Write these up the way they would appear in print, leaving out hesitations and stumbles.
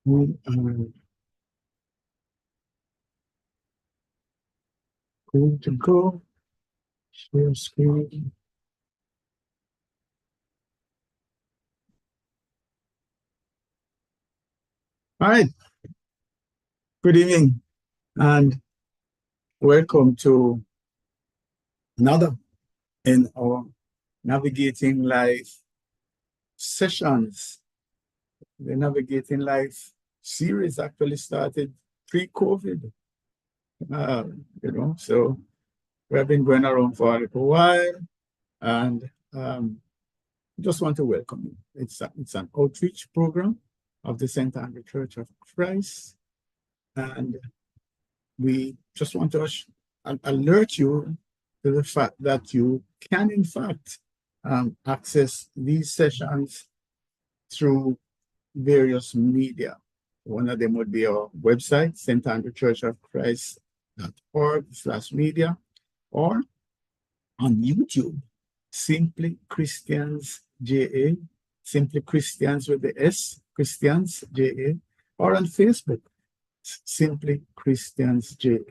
We are going to go share screen. All right. Good evening and welcome to another in our Navigating Life sessions. The Navigating Life series actually started pre-COVID. So we have been going around for a little while, and just want to welcome you. It's an outreach program of the St. Andrew Church of Christ, and we just want to alert you to the fact that you can, in fact, access these sessions through various media. One of them would be our website, standardchurchofchrist.org/media, or on YouTube, Simply Christians JA, Simply Christians with the S, Christians JA, or on Facebook, Simply Christians JA.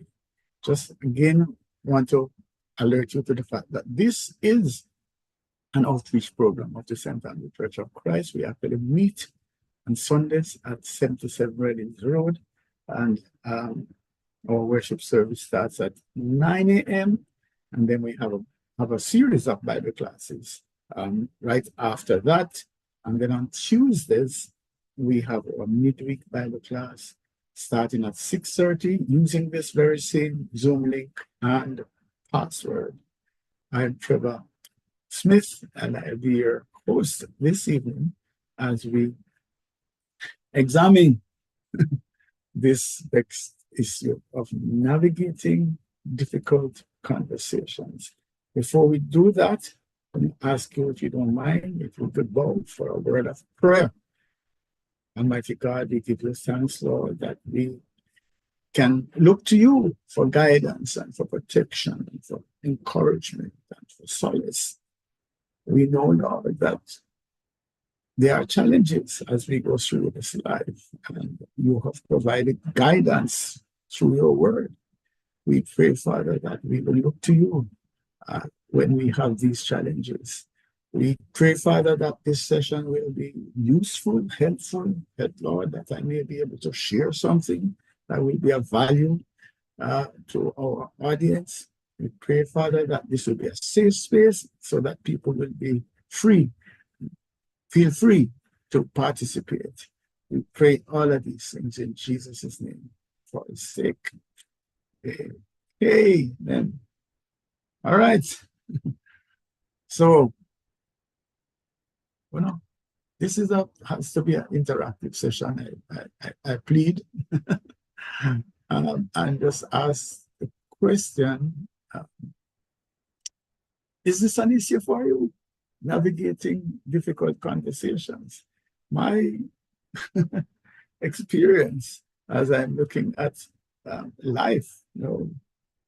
Just again, want to alert you to the fact that this is an outreach program of the St. Andrew Church of Christ. We actually meet on Sundays at 77 Reddings Road, and our worship service starts at 9 a.m. and then we have a series of Bible classes right after that. And then on Tuesdays, we have a midweek Bible class starting at 6:30 using this very same Zoom link and password. I'm Trevor Smith, and I'll be your host this evening as we examine this next issue of navigating difficult conversations. Before we do that, let me ask you, if you don't mind, if we could bow for a word of prayer. Almighty God, we give you thanks, Lord, that we can look to you for guidance and for protection and for encouragement and for solace. We know, Lord, that there are challenges as we go through this life, and you have provided guidance through your word. We pray, Father, that we will look to you when we have these challenges. We pray, Father, that this session will be useful, helpful, that, Lord, that I may be able to share something that will be of value to our audience. We pray, Father, that this will be a safe space so that people will be free, feel free to participate. We pray all of these things in Jesus' name for his sake. Amen. All right. So, this has to be an interactive session. I plead and just ask the question, is this an issue for you? Navigating difficult conversations. My experience as I'm looking at life, and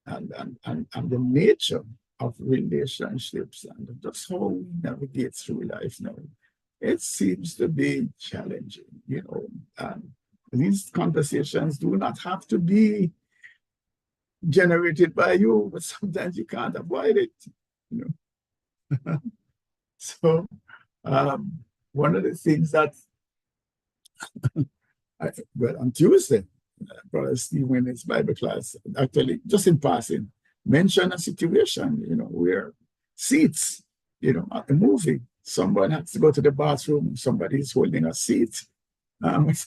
the nature of relationships and just how we navigate through life now, it seems to be challenging, and these conversations do not have to be generated by you, but sometimes you can't avoid it. So one of the things that on Tuesday, Brother Steve, in his Bible class, actually, just in passing, mentioned a situation, where seats, at the movie, someone has to go to the bathroom, somebody is holding a seat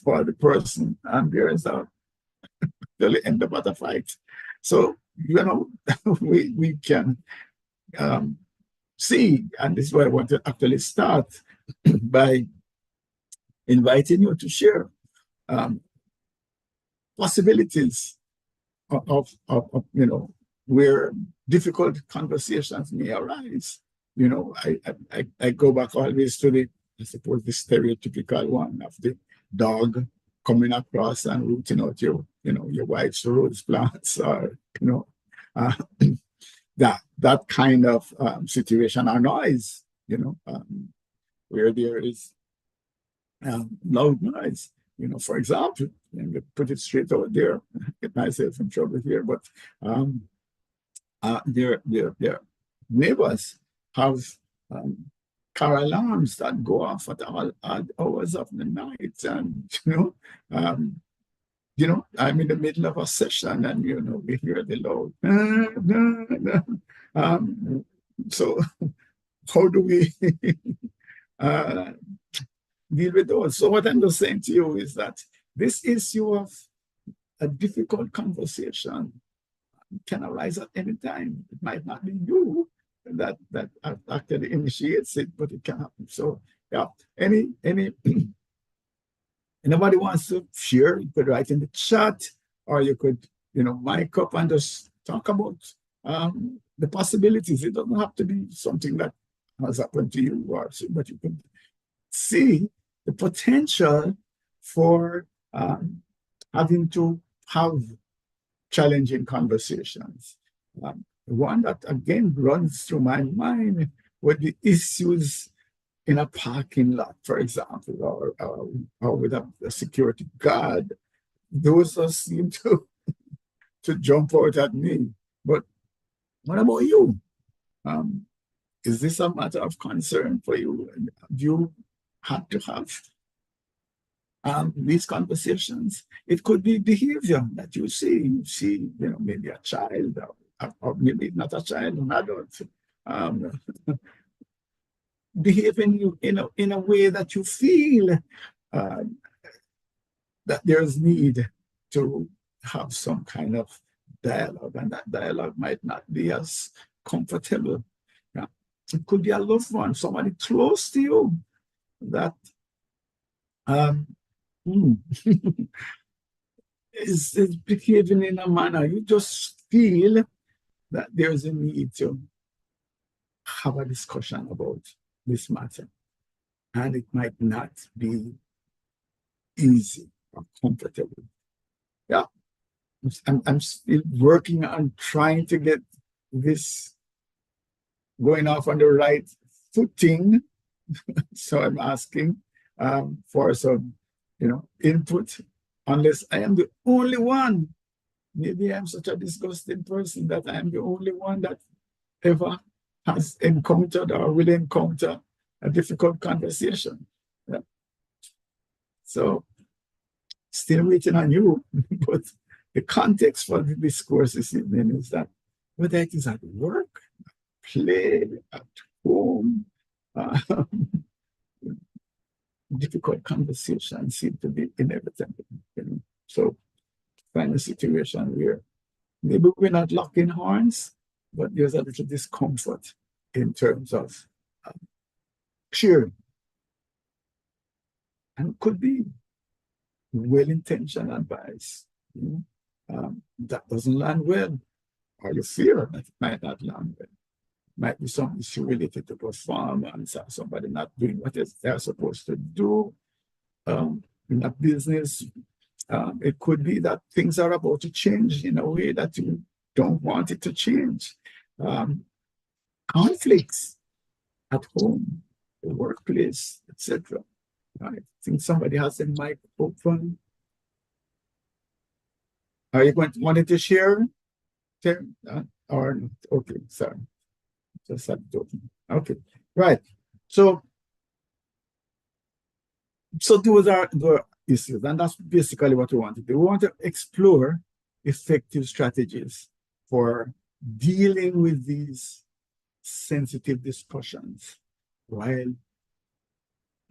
for the person, and there is they'll end up at a fight. So, we can see, and this is why I want to actually start by inviting you to share possibilities of where difficult conversations may arise. I go back always to the stereotypical one of the dog coming across and rooting out your wife's rose plants, or that kind of situation or noise, where there is loud noise. For example, let me put it straight out there, get myself in trouble here, but their neighbors have car alarms that go off at all odd hours of the night, and I'm in the middle of a session, and we hear the loud. So how do we deal with those? So what I'm just saying to you is that this issue of a difficult conversation can arise at any time. It might not be you that actually initiates it, but it can happen. So yeah, anybody wants to share, you could write in the chat, or you could mic up and just talk about the possibilities. It doesn't have to be something that has happened to you, but you could see the potential for having to have challenging conversations. One that again runs through my mind would be issues in a parking lot, for example, or with a security guard. Those just seem to jump out at me. But what about you? Is this a matter of concern for you? Do you have to have these conversations? It could be behavior that you see. Maybe a child, or maybe not a child, an adult, behaving in a way that you feel that there's need to have some kind of dialogue, and that dialogue might not be as comfortable. Yeah. It could be a loved one, somebody close to you that is behaving in a manner you just feel that there's a need to have a discussion about this matter. And it might not be easy or comfortable. Yeah. I'm still working on trying to get this going off on the right footing. So I'm asking for some, input, unless I am the only one. Maybe I'm such a disgusting person that I am the only one that ever has encountered or will encounter a difficult conversation. Yeah. So, still waiting on you, but the context for the discourse this evening is that whether it is at work, play, at home, difficult conversations seem to be inevitable. So, find a situation where maybe we're not locking horns, but there's a little discomfort in terms of sharing. And it could be well-intentioned advice that doesn't land well, or you fear that it might not land well. Might be some issue related to performance, or somebody not doing what they're supposed to do in a business. It could be that things are about to change in a way that you don't want it to change. Conflicts at home, the workplace, etc. I think somebody has the mic open. Are you wanting to share? Or not? Okay, sorry. Just had it open. Okay, right. So those are the issues, and that's basically what we want to do. We want to explore effective strategies for dealing with these sensitive discussions while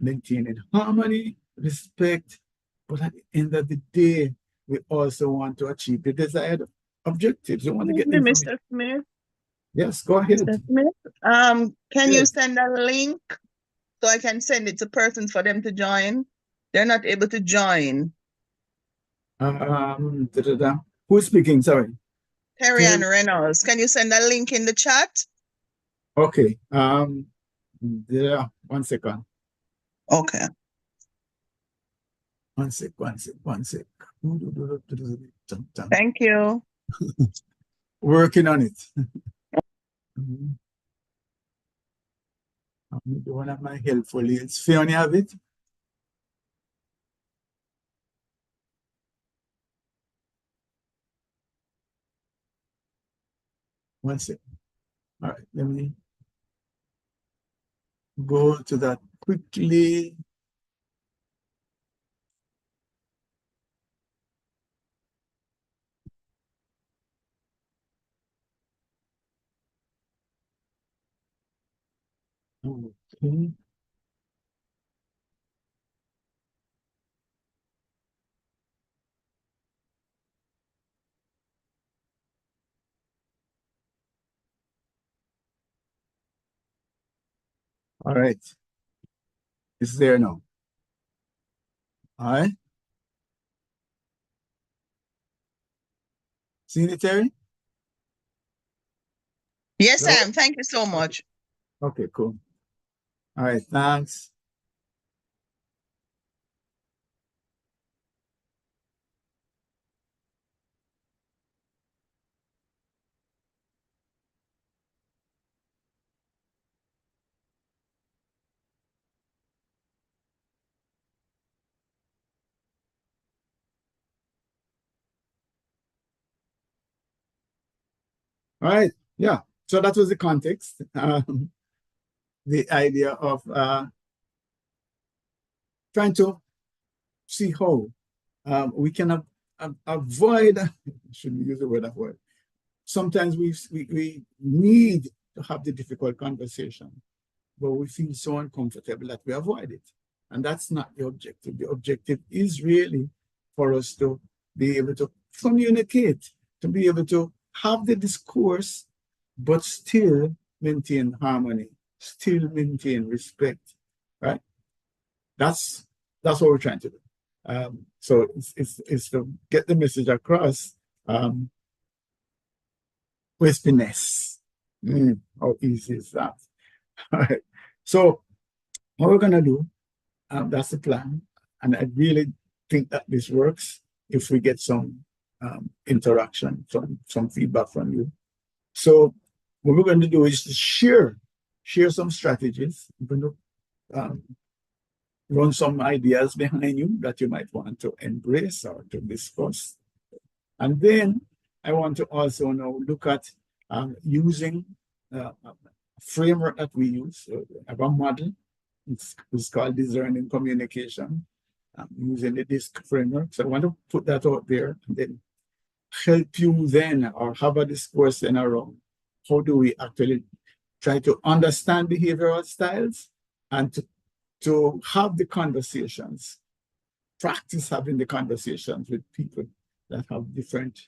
maintaining harmony, respect, but at the end of the day, we also want to achieve the desired objectives. We want to get Mr. Smith. Yes, go ahead. Mr. Smith, can you send a link so I can send it to persons for them to join? They're not able to join. Who's speaking? Sorry. Terry and Reynolds. Can you send a link in the chat? Okay. Yeah, 1 second. Okay. One sec. Thank you. Working on it. I'm one of my helpful leads. Fiona, have it? One second. All right, let me go to that quickly. Okay. All right. It's there now. All right. See it, Terry? Yes, Hello? Sam. Thank you so Okay. much. Okay, cool. All right, thanks. All right. Yeah. So that was the context. The idea of trying to see how we can avoid, shouldn't use the word avoid. Sometimes we need to have the difficult conversation, but we feel so uncomfortable that we avoid it. And that's not the objective. The objective is really for us to be able to communicate, to be able to have the discourse, but still maintain harmony, still maintain respect, right? That's that's what we're trying to do. So it's to get the message across um, with finesse. How easy is that? All right. So what we're gonna do, that's the plan, and I really think that this works if we get some interaction, some feedback from you. So what we're going to do is to share some strategies. We're going to run some ideas behind you that you might want to embrace or to discuss. And then I want to also now look at using a framework that we use. So I have a model. It's called Discerning Communication. Using the DISC framework. So I want to put that out there and then help you then or have a discourse then around how do we actually try to understand behavioral styles and to have the conversations, practice having the conversations with people that have different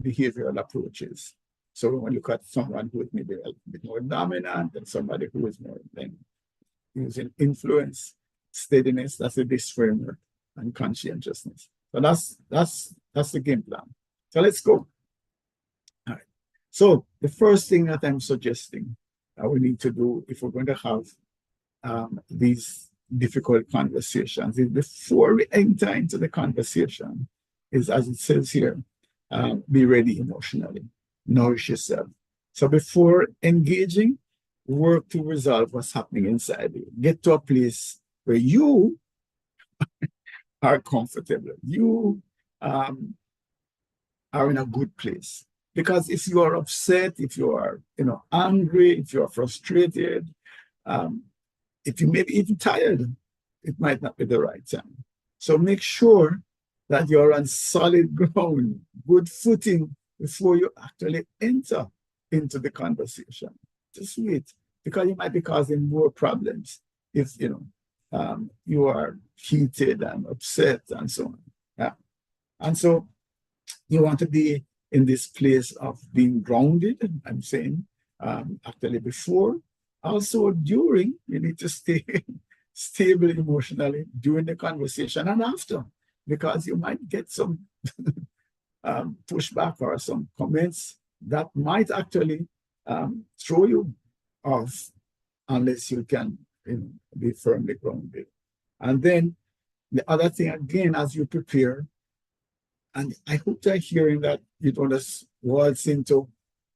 behavioral approaches. So when we look at someone who is maybe a bit more dominant and somebody who is more then using influence, steadiness, that's a base framework, and conscientiousness. So that's the game plan. So let's go. All right. So the first thing that I'm suggesting that we need to do if we're going to have these difficult conversations is before we enter into the conversation is, as it says here, be ready emotionally, nourish yourself. So before engaging, work to resolve what's happening inside you. Get to a place where you are comfortable. You are in a good place. Because if you are upset, if you are, angry, if you are frustrated, if you may be even tired, it might not be the right time. So make sure that you're on solid ground, good footing before you actually enter into the conversation. Just wait, because you might be causing more problems if you are heated and upset and so on. Yeah. And so you want to be in this place of being grounded, I'm saying, actually before. Also during, you need to stay stable emotionally during the conversation and after, because you might get some pushback or some comments that might actually throw you off unless you can be firmly grounded. And then the other thing, again, as you prepare, and I hope they're hearing that you don't just waltz into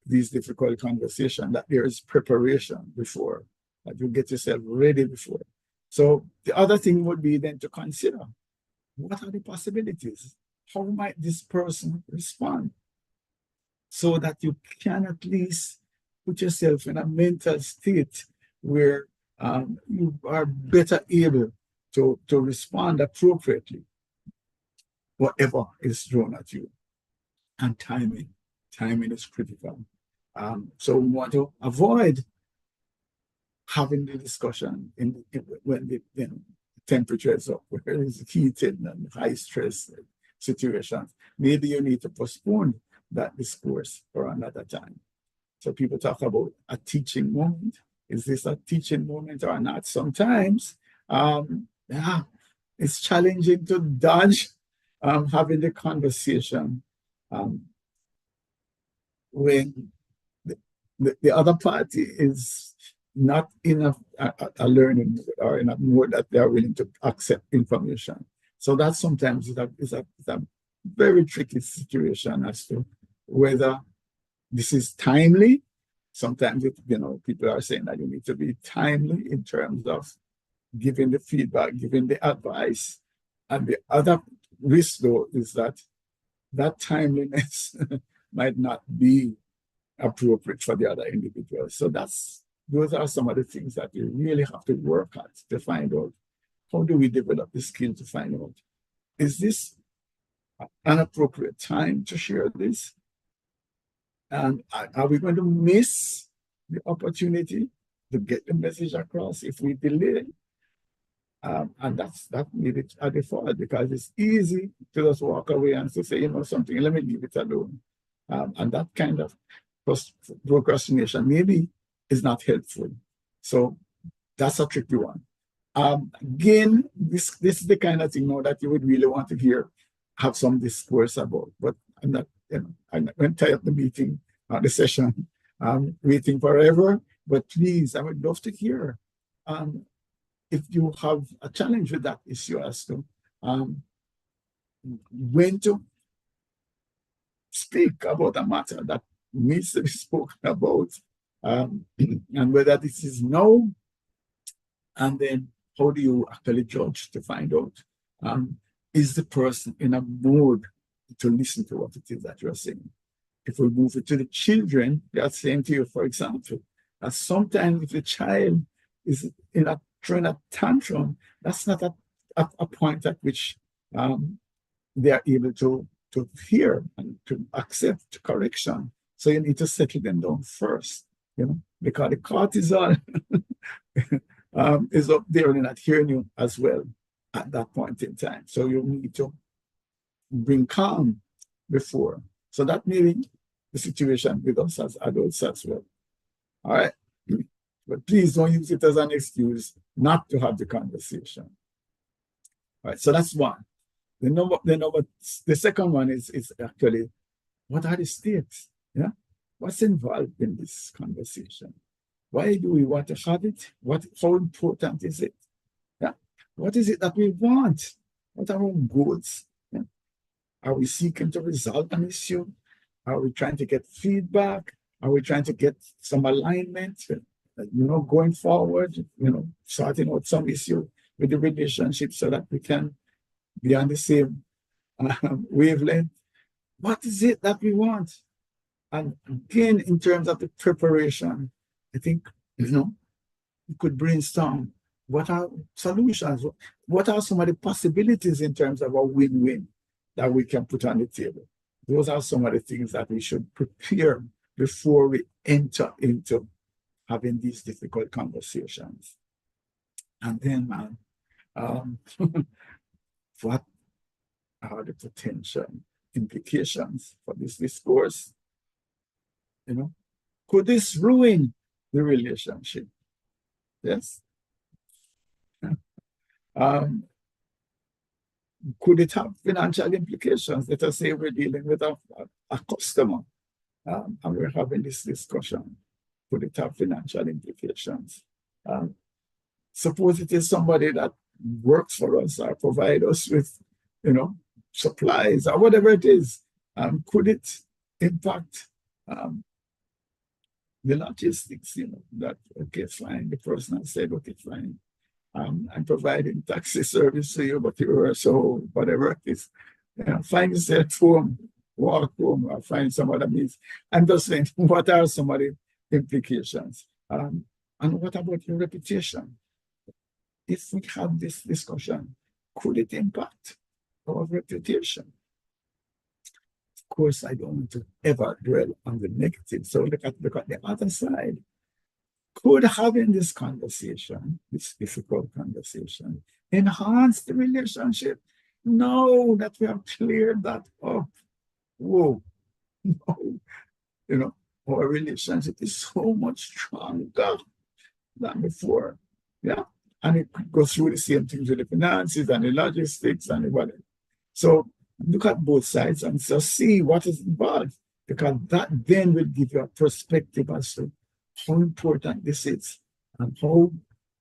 these difficult conversations, that there is preparation before, that you get yourself ready before. So the other thing would be then to consider what are the possibilities? How might this person respond? so that you can at least put yourself in a mental state where you are better able to respond appropriately, whatever is thrown at you. And timing is critical. So we want to avoid having the discussion when the temperature is up, where it's heated and high stress situations. Maybe you need to postpone that discourse for another time. So people talk about a teaching moment. Is this a teaching moment or not? Sometimes, yeah, it's challenging to dodge having the conversation when the other party is not in a learning mode or in a mode that they are willing to accept information. So that sometimes is a very tricky situation as to whether this is timely. Sometimes people are saying that you need to be timely in terms of giving the feedback, giving the advice. And the other risk, though, is that timeliness might not be appropriate for the other individual. So those are some of the things that you really have to work at to find out, how do we develop the skill to find out, is this an appropriate time to share this? And are we going to miss the opportunity to get the message across if we delay? And that made it a default, because it's easy to just walk away and to say, something, let me leave it alone. And that kind of procrastination maybe is not helpful. So that's a tricky one. Again, this is the kind of thing that you would really want to have some discourse about. But I'm not going to tie up the meeting, the session, waiting forever. But please, I would love to hear if you have a challenge with that issue as to when to speak about a matter that needs to be spoken about, and whether this is now, and then how do you actually judge to find out, is the person in a mood to listen to what it is that you're saying? If we move it to the children, they are saying to you, for example, that sometimes if the child is throwing a tantrum, that's not a point at which they are able to hear and to accept correction. So you need to settle them down first, because the cortisol is up there and not hearing you as well at that point in time. So you need to bring calm before. So that may be the situation with us as adults as well. All right. But please don't use it as an excuse not to have the conversation. All right. So that's one. The second one is actually, what are the stakes? Yeah. What's involved in this conversation? Why do we want to have it? How important is it? Yeah. What is it that we want? What are our goals? Yeah. Are we seeking to resolve an issue? Are we trying to get feedback? Are we trying to get some alignment? Going forward, sorting out some issue with the relationship so that we can be on the same wavelength. What is it that we want? And again, in terms of the preparation, I think, we could brainstorm what are solutions, what are some of the possibilities in terms of a win-win that we can put on the table. Those are some of the things that we should prepare before we enter into having these difficult conversations. And then, what are the potential implications for this discourse? Could this ruin the relationship? Yes. Could it have financial implications? Let us say we're dealing with a customer, and we're having this discussion. Could it have financial implications? Suppose it is somebody that works for us or provide us with, supplies or whatever it is. Could it impact the logistics? That, okay, fine. The person has said, okay, fine. I'm providing taxi service to you, but you are so whatever it is. Find yourself home walk home or find some other means. I'm just saying, what are some of the implications? And what about your reputation? If we have this discussion, could it impact our reputation? Of course, I don't want to ever dwell on the negative. So look at the other side. Could having this conversation, this difficult conversation, enhance the relationship? No, that we have cleared that up. Whoa, no, you know, our relationship is so much stronger than before. Yeah. And it could go through the same things with the finances and the logistics and the whatever. So look at both sides and just see what is involved, because that then will give you a perspective as to how important this is and how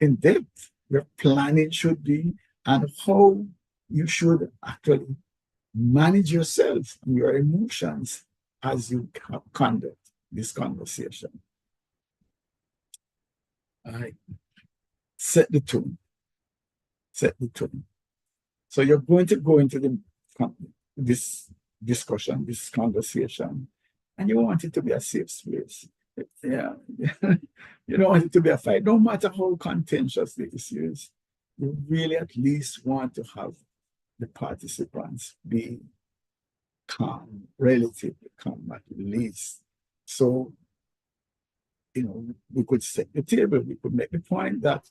in depth your planning should be and how you should actually manage yourself and your emotions as you conduct this conversation. All right. Set the tone. Set the tone. So you're going to go into this discussion, this conversation, and you want it to be a safe space. Yeah. You don't want it to be a fight. No matter how contentious the issue is, you really at least want to have the participants be calm, relatively calm at least. So, we could set the table. We could make the point that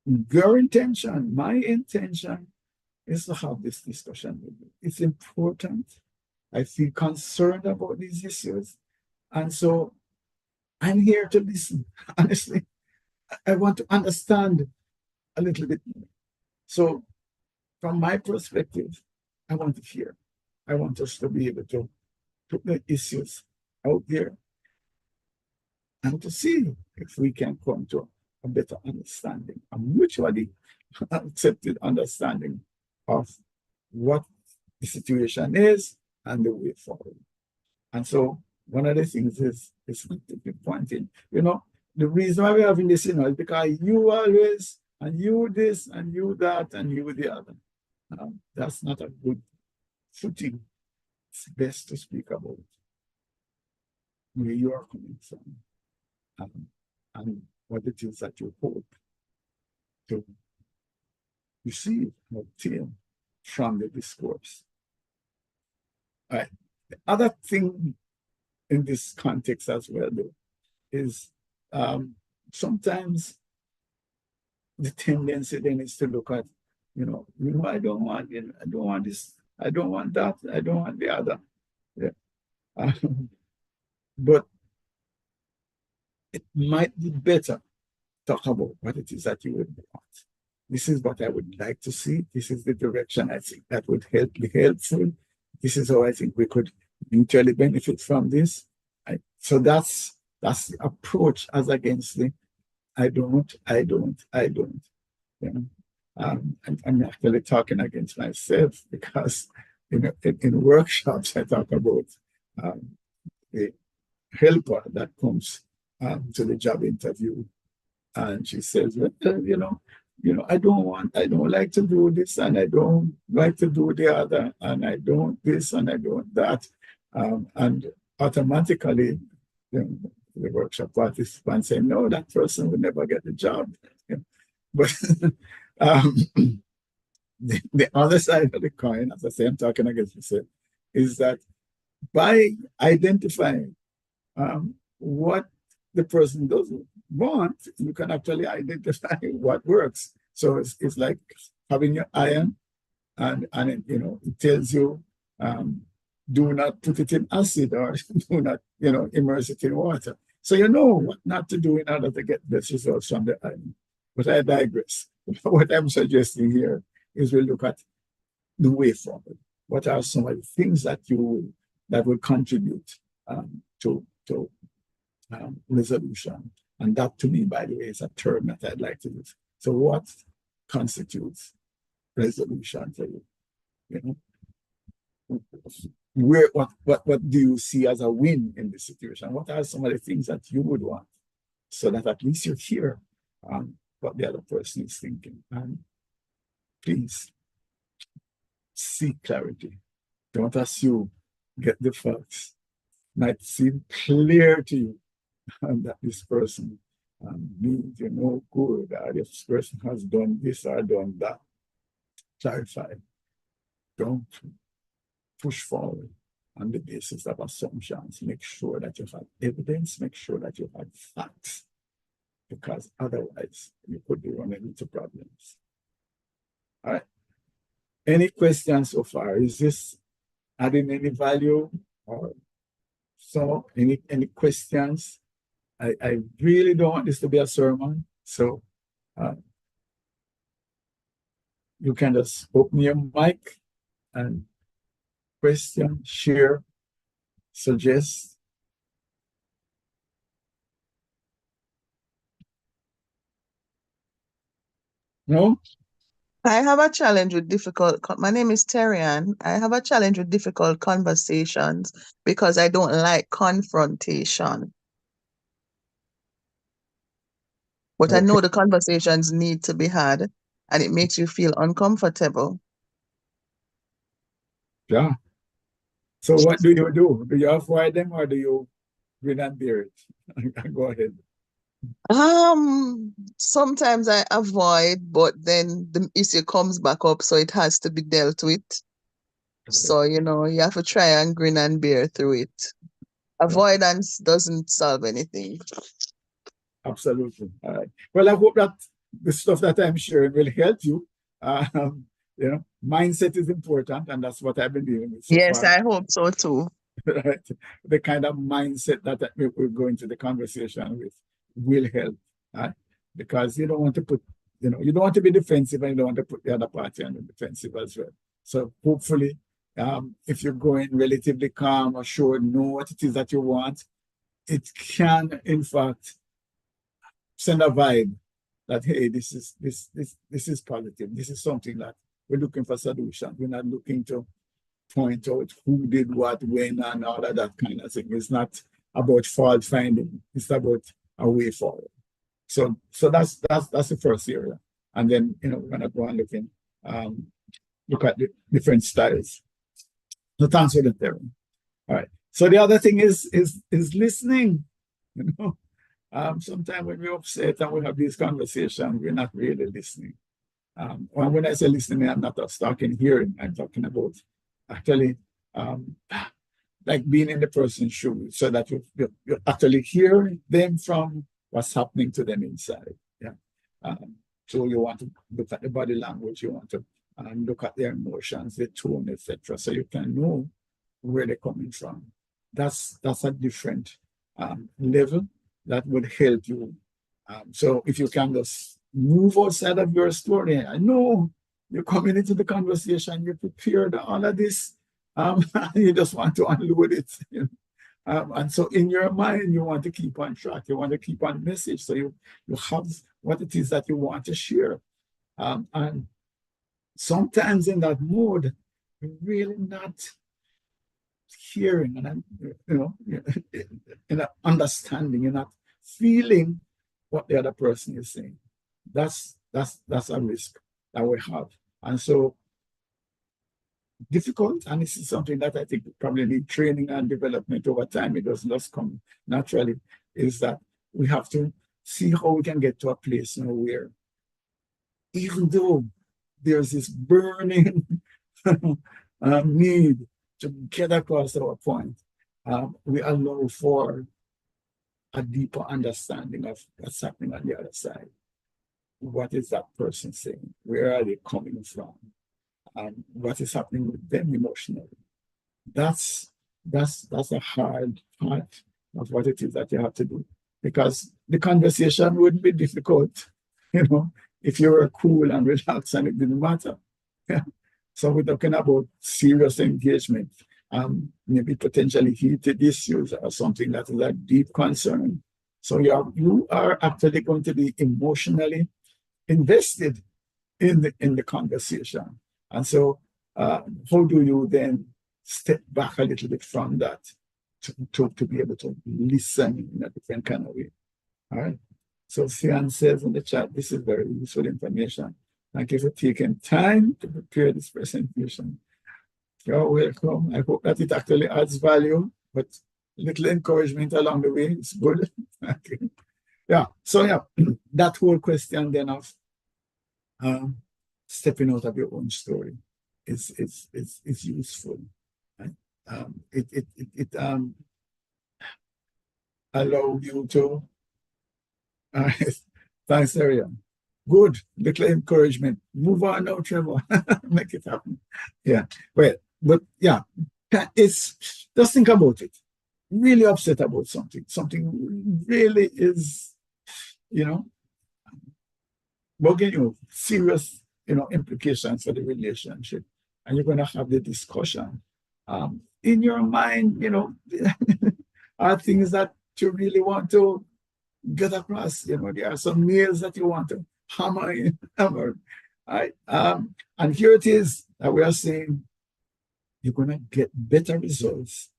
your intention, my intention, is to have this discussion with you. It's important. I feel concerned about these issues. And so I'm here to listen. Honestly, I want to understand a little bit more. So from my perspective, I want to hear. I want us to be able to put the issues out there and to see if we can come to a better understanding, a mutually accepted understanding of what the situation is and the way forward. And so one of the things is to be pointing, the reason why we're having this, is because you always, and you this, and you that, and you the other. That's not a good footing. It's best to speak about where you are coming from and what it is that you hope to receive or obtain from the discourse. All right. The other thing in this context as well, though, is sometimes the tendency then is to look at, I don't want this, I don't want that, I don't want the other. Yeah. But it might be better talk about what it is that you would want. This is what I would like to see. This is the direction I think that would be helpful. This is how I think we could mutually benefit from this. So that's the approach as against the I don't. I'm actually talking against myself because in workshops I talk about the helper that comes to the job interview, and she says, well, I don't like to do this, and I don't like to do the other, and I don't this, and I don't that, and automatically the workshop participants say, no, that person will never get the job. But the other side of the coin, as I say, I'm talking against myself, is that by identifying what the person doesn't want, you can actually identify what works. So it's like having your iron, and it tells you do not put it in acid, or do not immerse it in water. So you know what not to do in order to get best results from the iron. But I digress. What I'm suggesting here is we look at the way forward. What are some of the things that will contribute to resolution? And that, to me, by the way, is a term that I'd like to use. So what constitutes resolution for you? What do you see as a win in this situation? What are some of the things that you would want, so that at least you hear what the other person is thinking? And please seek clarity. Don't assume get the facts. Might seem clear to you that this person means you no good, or this person has done this or done that. Clarify. Don't push forward on the basis of assumptions. Make sure that you have evidence, make sure that you have facts, because otherwise you could be running into problems. All right. Any questions so far? Is this adding any value? Or so any questions? I really don't want this to be a sermon, so you can just open your mic and question, share, suggest. No? I have a challenge with my name is Terrian. I have a challenge with difficult conversations because I don't like confrontation. But I Okay. know the conversations need to be had and it makes you feel uncomfortable. Yeah. So what do you do? Do you avoid them or do you grin and bear it? Go ahead. Sometimes I avoid, but then the issue comes back up, so it has to be dealt with. So, you have to try and grin and bear through it. Yeah, Avoidance doesn't solve anything. absolutely. All right. Well, I hope that the stuff that I'm sharing will help you. Um, mindset is important, and that's what I've been dealing with so Yes, far. I hope so too. Right? The kind of mindset that we're going to the conversation with will help, right? Because you don't want to put, you don't want to be defensive, and you don't want to put the other party on the defensive as well. So hopefully, if you're going relatively calm or sure, know what it is that you want, it can, in fact, send a vibe that hey, this is positive. This is something that we're looking for solution. We're not looking to point out who did what, when, and all of that kind of thing. It's not about fault finding. It's about a way forward. So that's the first area, and then we're gonna go and look at the different styles. So thanks for the theory. All right. So the other thing is listening. You know, sometimes when we're upset and we have these conversations, we're not really listening. And when I say listening, I'm not just talking hearing. I'm talking about actually like being in the person's shoes, so that you actually hear them from what's happening to them inside. Yeah. So you want to look at the body language, you want to look at their emotions, their tone, etc., so you can know where they're coming from. That's a different level that would help you. So if you can just move outside of your story, I know you're coming into the conversation, you're prepared, all of this, you just want to unload it. And so in your mind, you want to keep on track, you want to keep on message, so you have what it is that you want to share. And sometimes in that mode, you're really not hearing and in an understanding, you're not feeling what the other person is saying. That's a risk that we have. And so difficult, and this is something that I think probably need training and development over time. It doesn't just come naturally, is that we have to see how we can get to a place where even though there's this burning need to get across our point, we allow for a deeper understanding of what's happening on the other side. What is that person saying? Where are they coming from? What is happening with them emotionally? That's a hard part of what it is that you have to do, because the conversation wouldn't be difficult, if you were cool and relaxed and it didn't matter. Yeah. So we're talking about serious engagement, maybe potentially heated issues or something that is a deep concern. So you are actually going to be emotionally invested in the conversation. And so how do you then step back a little bit from that to be able to listen in a different kind of way? All right. So Sian says in the chat, this is very useful information. Thank you for taking time to prepare this presentation. You're welcome. I hope that it actually adds value, but little encouragement along the way is good. Okay. Yeah. So yeah, that whole question then of um, stepping out of your own story is useful. Right? It allow you to. Thanks, Arian. Good. Little encouragement. Move on now, Trevor. Make it happen. Yeah. Well, but yeah, it's just think about it. Really upset about something. Something really is, you know, bugging you, serious, implications for the relationship. And you're going to have the discussion. In your mind, are things that you really want to get across. There are some nails that you want to hammer in, hammer. Right? And here it is that we are saying you're going to get better results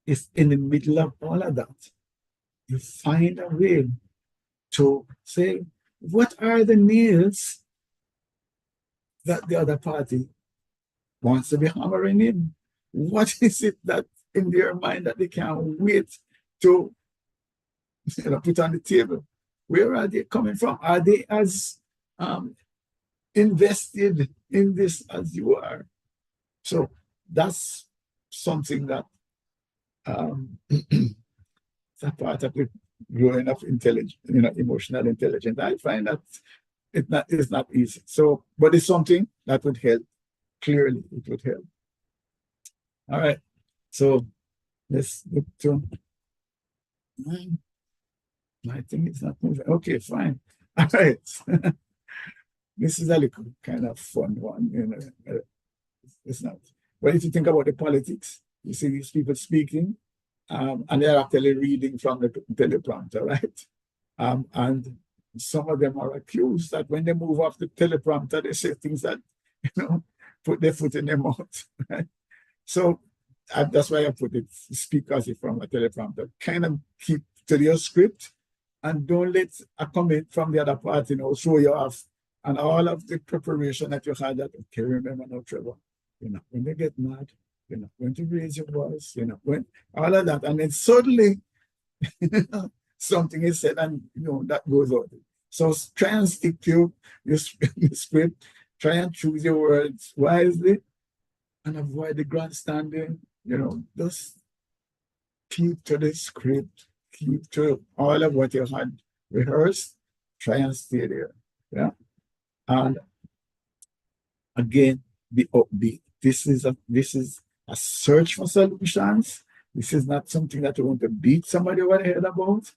if in the middle of all of that, you find a way to say, what are the nails that the other party wants to be hammering in? What is it that in their mind that they can't wait to put on the table? Where are they coming from? Are they as invested in this as you are? So that's something that it's a part of the growing of intelligence, emotional intelligence. I find that it's not easy. So, but it's something that would help. Clearly, it would help. All right. So let's look to. I think it's not moving. Okay, fine. All right. This is a little kind of fun one, It's not. But if you think about the politics, you see these people speaking, and they're actually reading from the teleprompter, right? And some of them are accused that when they move off the teleprompter, they say things that, put their foot in their mouth, right? So that's why I put it, speak as if from a teleprompter. Kind of keep to your script and don't let a comment from the other party, throw you off. And all of the preparation that you had, that, okay, remember now, Trevor, when they get mad, you're not going to raise your voice, when all of that. And then suddenly something is said and, that goes out. So try and stick to your script, try and choose your words wisely and avoid the grandstanding, just keep to the script, keep to all of what you had rehearsed, try and stay there. Yeah. And again, be upbeat. This is a search for solutions. This is not something that you want to beat somebody over the head about.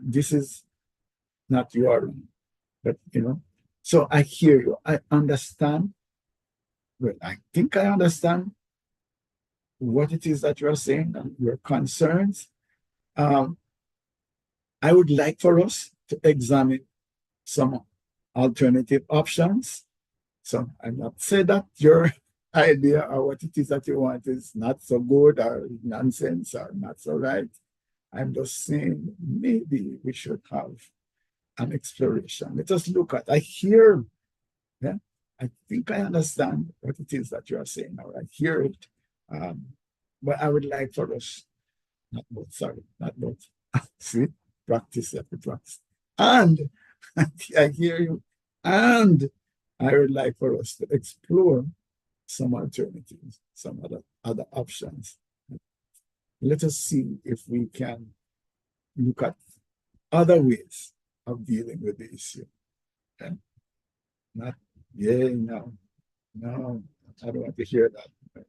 This is not your own. But so I hear you. I understand. Well, I think I understand what it is that you're saying and your concerns. I would like for us to examine some alternative options. So I'm not saying that your idea or what it is that you want is not so good or nonsense or not so right. I'm just saying maybe we should have an exploration. Let us look at. I hear, yeah, I think I understand what it is that you are saying, or I hear it. But I would like for us, not both, sorry, not both. See, practice after practice. And I hear you. And I would like for us to explore some alternatives, some other options. Let us see if we can look at other ways of dealing with the issue. Okay? Not, yeah, no, I don't want to hear that.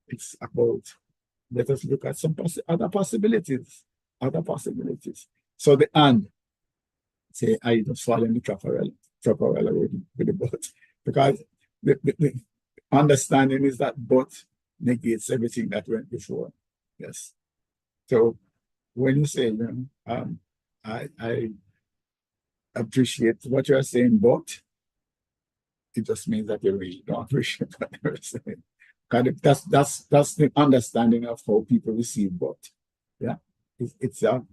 It's about, let us look at some other possibilities, So the and, say, I just fall in the Trapperella with the but, because the understanding is that but negates everything that went before. Yes. So when you say, I appreciate what you're saying, but it just means that you really don't appreciate what you're saying. That's the understanding of how people receive but. Yeah. It's at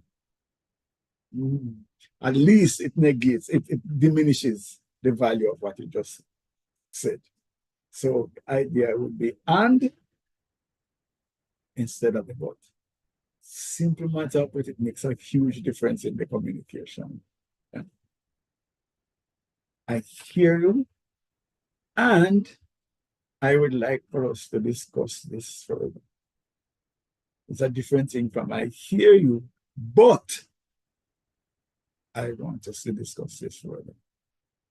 least it negates, it diminishes the value of what you just said. So the idea would be and instead of the but. Simple matter, but it makes a huge difference in the communication. Yeah. I hear you, and I would like for us to discuss this further. It's a different thing from I hear you, but I want us to discuss this further.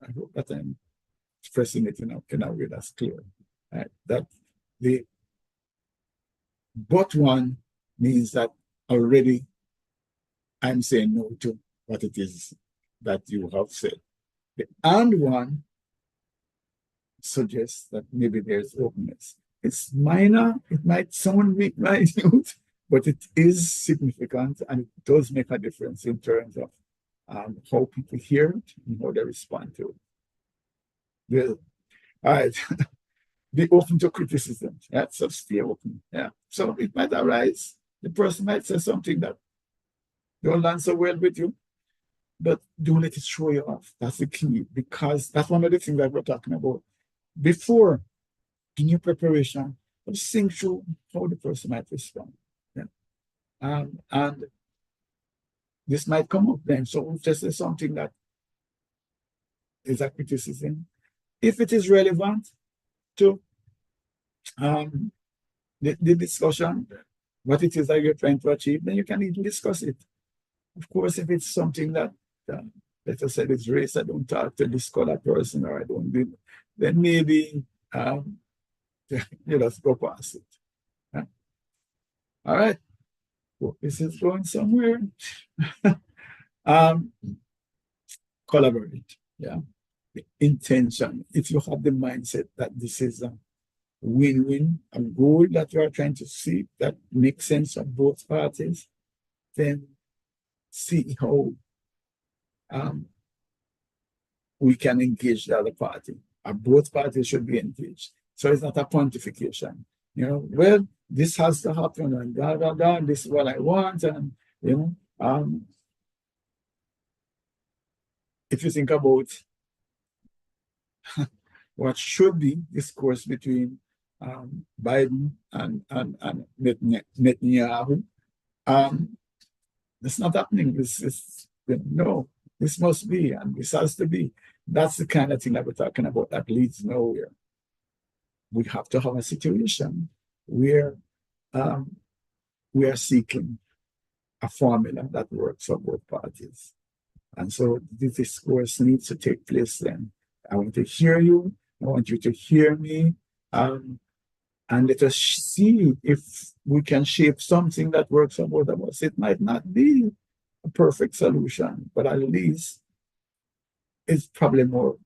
I hope that I'm expressing it in a way that's clear. Right? That the but one means that already I'm saying no to what it is that you have said. The and one suggests that maybe there's openness. It's minor, it might sound minute, but it is significant and it does make a difference in terms of how people hear it and how they respond to it. All right, be open to criticism. Yeah, so stay open. Yeah, so it might arise. The person might say something that don't land so well with you, but don't let it throw you off. That's the key, because that's one of the things that we're talking about. Before in your preparation, just think through how the person might respond. Yeah. And this might come up then. So if this is something that is a criticism, if it is relevant to the discussion, what it is that you're trying to achieve, then you can even discuss it. Of course, if it's something that, let us say it's race, I don't talk to this color person, or I don't do, then maybe you just go past it. Yeah. All right. Well, this is going somewhere. um, Collaborate. Yeah. The intention. If you have the mindset that this is a win-win, a goal that you are trying to see that makes sense of both parties, then see how we can engage the other party. Both parties should be engaged. So it's not a pontification. You know, well, this has to happen and blah, blah, blah, and this is what I want. And, you know, if you think about what should be discourse between Biden and Netanyahu, it's not happening. This is, no, this must be, and this has to be. That's the kind of thing that we're talking about that leads nowhere. We have to have a situation where we are seeking a formula that works for both parties. And so this discourse needs to take place then. I want to hear you. I want you to hear me. And let us see if we can shape something that works for both of us. It might not be a perfect solution, but at least it's probably more,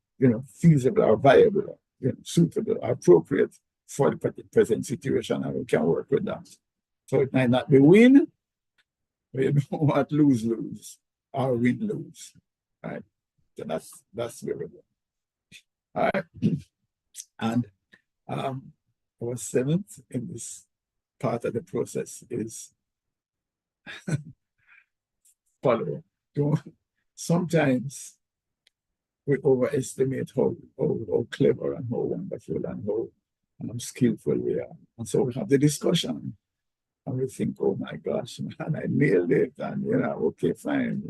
feasible or viable, suitable or appropriate for the present situation, and we can work with that. So it might not be win, but you don't want lose-lose or win-lose. Right? So that's where we're going. All right. And our seventh in this part of the process is follow. Sometimes we overestimate how clever and how wonderful and how skillful we are. And so we have the discussion and we think, oh my gosh, man, I nailed it. And, okay, fine.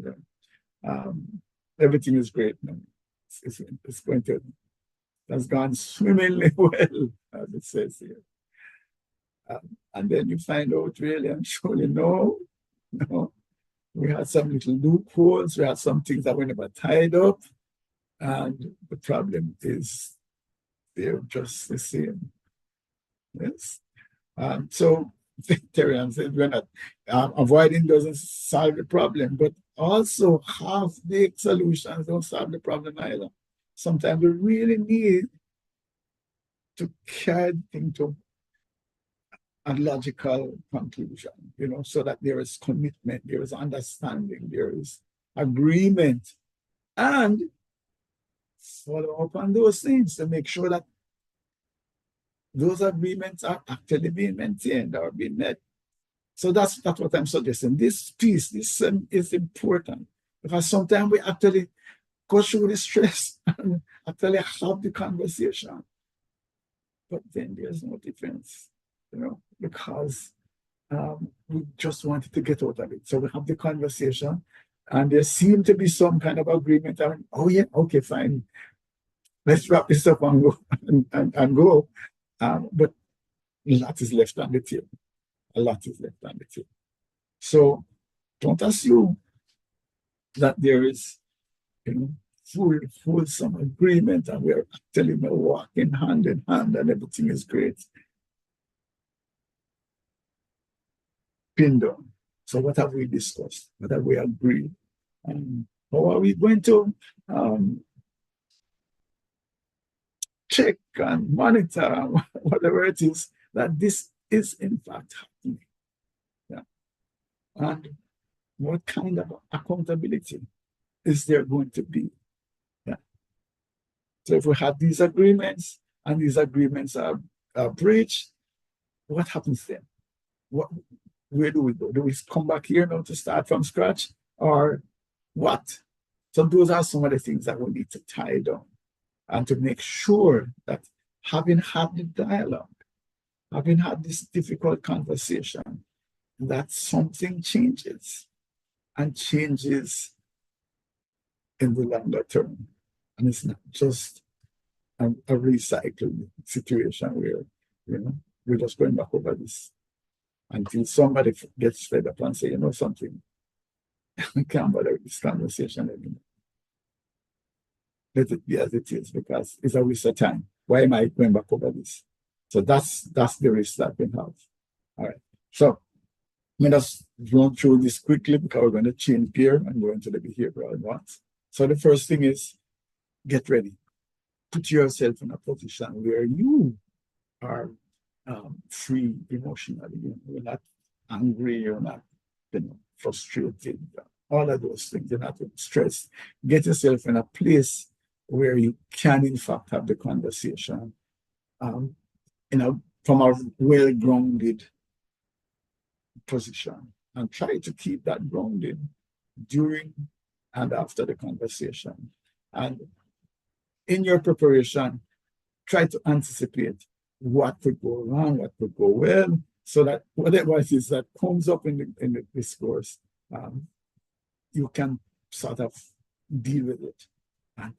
Everything is great now. It's going to, that's gone swimmingly well, as it says here. And then you find out really and surely, no, we had some little loopholes, we had some things that were never tied up, and the problem is they're just the same. Yes. So Terry said we're not avoiding doesn't solve the problem, but also half-baked solutions don't solve the problem either. Sometimes we really need to carry things to a logical conclusion, so that there is commitment, there is understanding, there is agreement, and follow up on those things to make sure that those agreements are actually being maintained or being met. So that's what I'm suggesting. This piece, this is important, because sometimes we actually go through the stress and actually have the conversation. but then there's no difference, because we just wanted to get out of it. So we have the conversation, and there seemed to be some kind of agreement. And oh yeah, okay, fine, let's wrap this up and go and go. But a lot is left on the table. A lot is left on the table. So don't assume that there is, full some agreement and we're actually walking hand in hand and everything is great. Pin down. So what have we discussed? What have we agreed? How are we going to check and monitor whatever it is that this is in fact happening? Yeah. And what kind of accountability is there going to be? Yeah. So if we have these agreements and these agreements are breached, what happens then? Where do we go? Do we come back here now to start from scratch, or what? So those are some of the things that we need to tie down and to make sure that having had the dialogue, having had this difficult conversation, that something changes and changes in the longer term. And it's not just a recycled situation where, we're just going back over this until somebody gets fed up and say, something, I can't bother with this conversation anymore. Let it be as it is, because it's a waste of time. Why am I going back over this? So that's the risk that we have. All right. So let us run through this quickly because we're going to change gear and go into the behavioral ones. So the first thing is get ready. Put yourself in a position where you are free emotionally. You're not angry, you're not frustrated, all of those things. You're not stressed. Get yourself in a place where you can, in fact, have the conversation from a well-grounded position, and try to keep that grounded during and after the conversation. And in your preparation, try to anticipate what could go wrong, what could go well, so that whatever it is that comes up in the discourse, you can sort of deal with it. And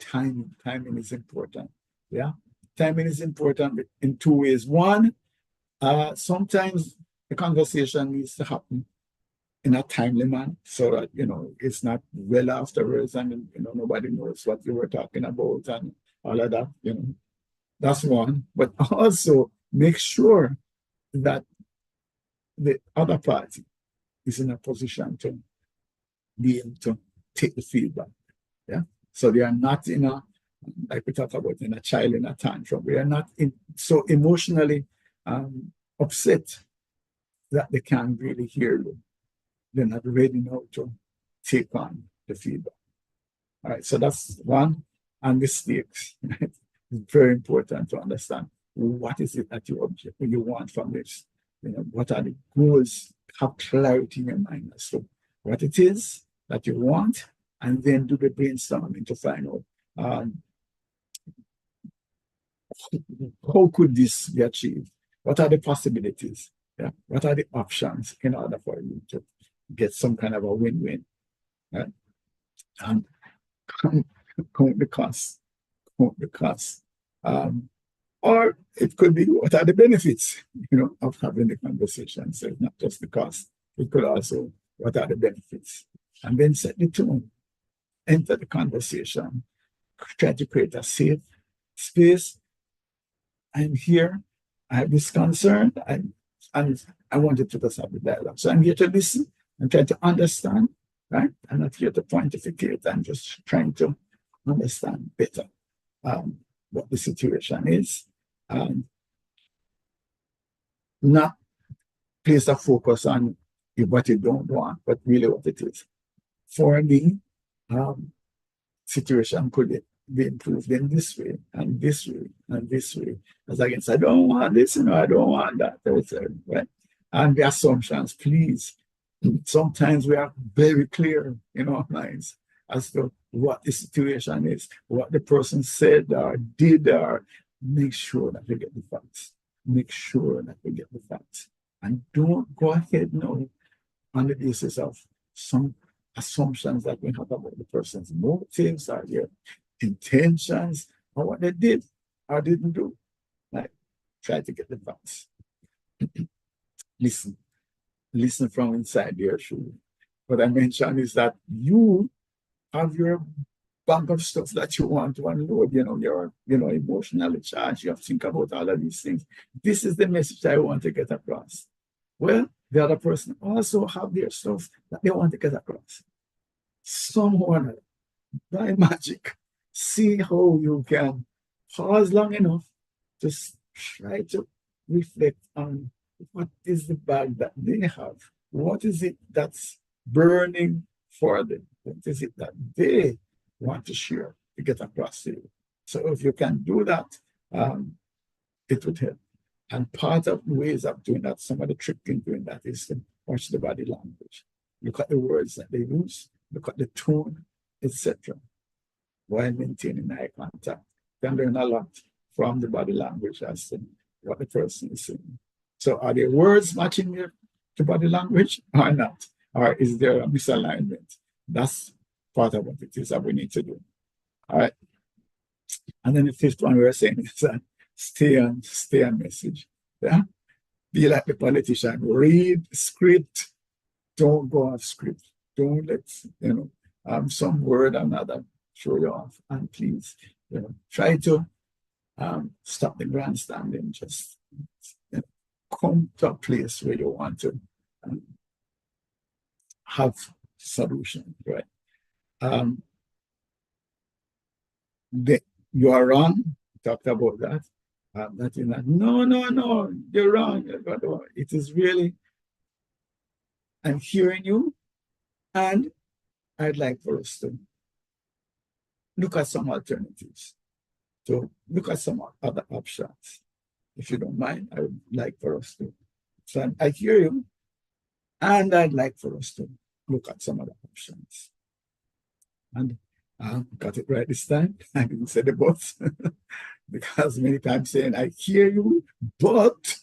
timing is important. Yeah, timing is important in two ways. One, sometimes the conversation needs to happen in a timely manner, so that it's not well afterwards and nobody knows what you were talking about and all of that. That's one. But also make sure that the other party is in a position to be able to take the feedback. Yeah. So they are not like we talk about, in a child in a tantrum. We are not so emotionally upset that they can't really hear you. They're not ready now to take on the feedback. All right. So that's one. And mistakes. Right? It's very important to understand what is it that you want from this. What are the goals? Have clarity in your mind as to what it is that you want, and then do the brainstorming to find out how could this be achieved? What are the possibilities? Yeah? What are the options in order for you to get some kind of a win-win? Right? And count the costs. Count the costs. Or it could be, what are the benefits, of having the conversation? So it's not just the cost. It could also, what are the benefits? And then set the tone. Enter the conversation. Try to create a safe space. I'm here. I have this concern. And I wanted to just have the dialogue. So I'm here to listen and try to understand, right? I'm not here to pontificate. I'm just trying to understand better what the situation is. Not place a focus on what you don't want, but really what it is. For me, situation could be improved in this way, and this way, and this way. As against, I don't want this, I don't want that. Right? And the assumptions, please. Sometimes we are very clear in our minds as to what the situation is, what the person said or did or make sure that we get the facts. Make sure that we get the facts. And don't go ahead now on the basis of some assumptions that we have about the person's motives or their intentions or what they did or didn't do. Like, try to get the facts. Listen, listen from inside their shoe. What I mentioned is that you have your bank of stuff that you want to unload, you're, emotionally charged. You have to think about all of these things. This is the message I want to get across. Well, the other person also have their stuff that they want to get across. Someone, by magic, see how you can pause long enough to try to reflect on what is the bag that they have. What is it that's burning for them? What is it that they want to share to get across to you? So if you can do that, it would help. And part of the ways of doing that, some of the trick in doing that is to watch the body language. Look at the words that they use, look at the tone, etc. While maintaining eye contact. You can learn a lot from the body language as to what the person is saying. So are their words matching the body language or not? Or is there a misalignment? That's part of what it is that we need to do. All right. And then the fifth one we were saying is that stay on message. Yeah. Be like the politician. Read script. Don't go off script. Don't let some word or another throw you off. And please, try to stop the grandstanding. Just come to a place where you want to have solutions, right? You are wrong. We talked about that. That is not, no, you're wrong. It is really, I'm hearing you, and I'd like for us to look at some alternatives, to look at some other options. If you don't mind, I would like for us to. So I hear you, and I'd like for us to look at some other options. And got it right this time. I didn't say the but, because many times saying, I hear you, but,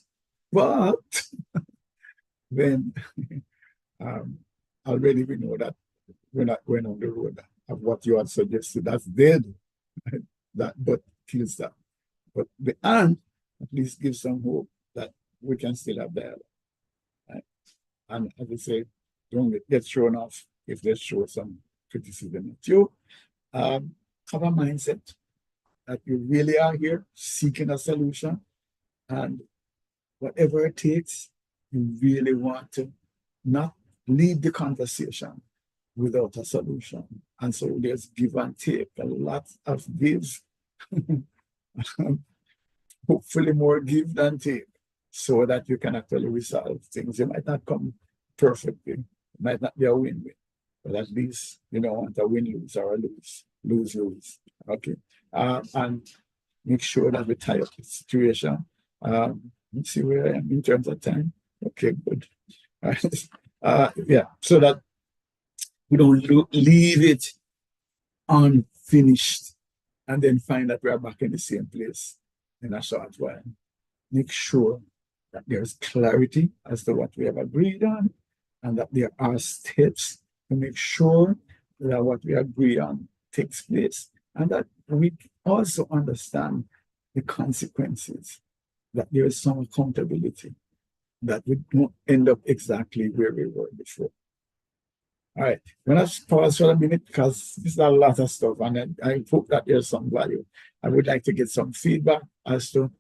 then already we know that we're not going on the road of what you had suggested. That's dead. That but kills that. But the and at least gives some hope that we can still have dialogue. Right? And as I say, don't get thrown off if they show some criticism at you. Have a mindset that you really are here seeking a solution, and whatever it takes, you really want to not leave the conversation without a solution. And so there's give and take, a lot of give, hopefully more give than take, so that you can actually resolve things. It might not come perfectly, it might not be a win-win, but at least you don't want a win-lose or a lose-lose. Okay. And make sure that we tie up the situation. Let's see where I am in terms of time. Okay, good. All right. Yeah, so that we don't leave it unfinished and then find that we are back in the same place in a short while. Make sure that there's clarity as to what we have agreed on, and that there are steps to make sure that what we agree on takes place, and that we also understand the consequences, that there is some accountability, that we don't end up exactly where we were before. All right, I'm going to pause for a minute because this is a lot of stuff, and I hope that there's some value. I would like to get some feedback as to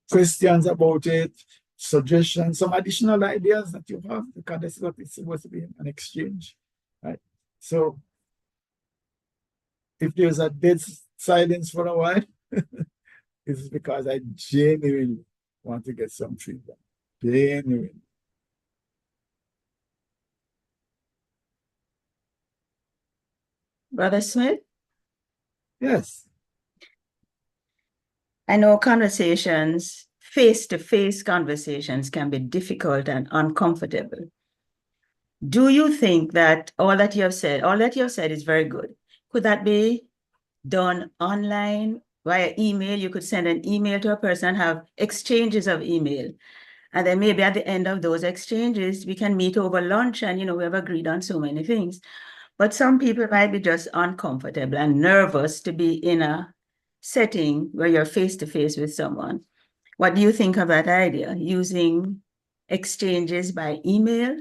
questions about it, suggestions, some additional ideas that you have, because this is what it's supposed to be, an exchange. Right? So if there's a dead silence for a while, it's because I genuinely want to get some feedback. Genuinely. Brother Smith? Yes. I know conversations, face-to-face conversations, can be difficult and uncomfortable. Do you think that all that you have said is very good? Could that be done online via email. You could send an email to a person, have exchanges of email. And then maybe at the end of those exchanges, we can meet over lunch and, we have agreed on so many things. But some people might be just uncomfortable and nervous to be in a setting where you're face to face with someone. What do you think of that idea, using exchanges by email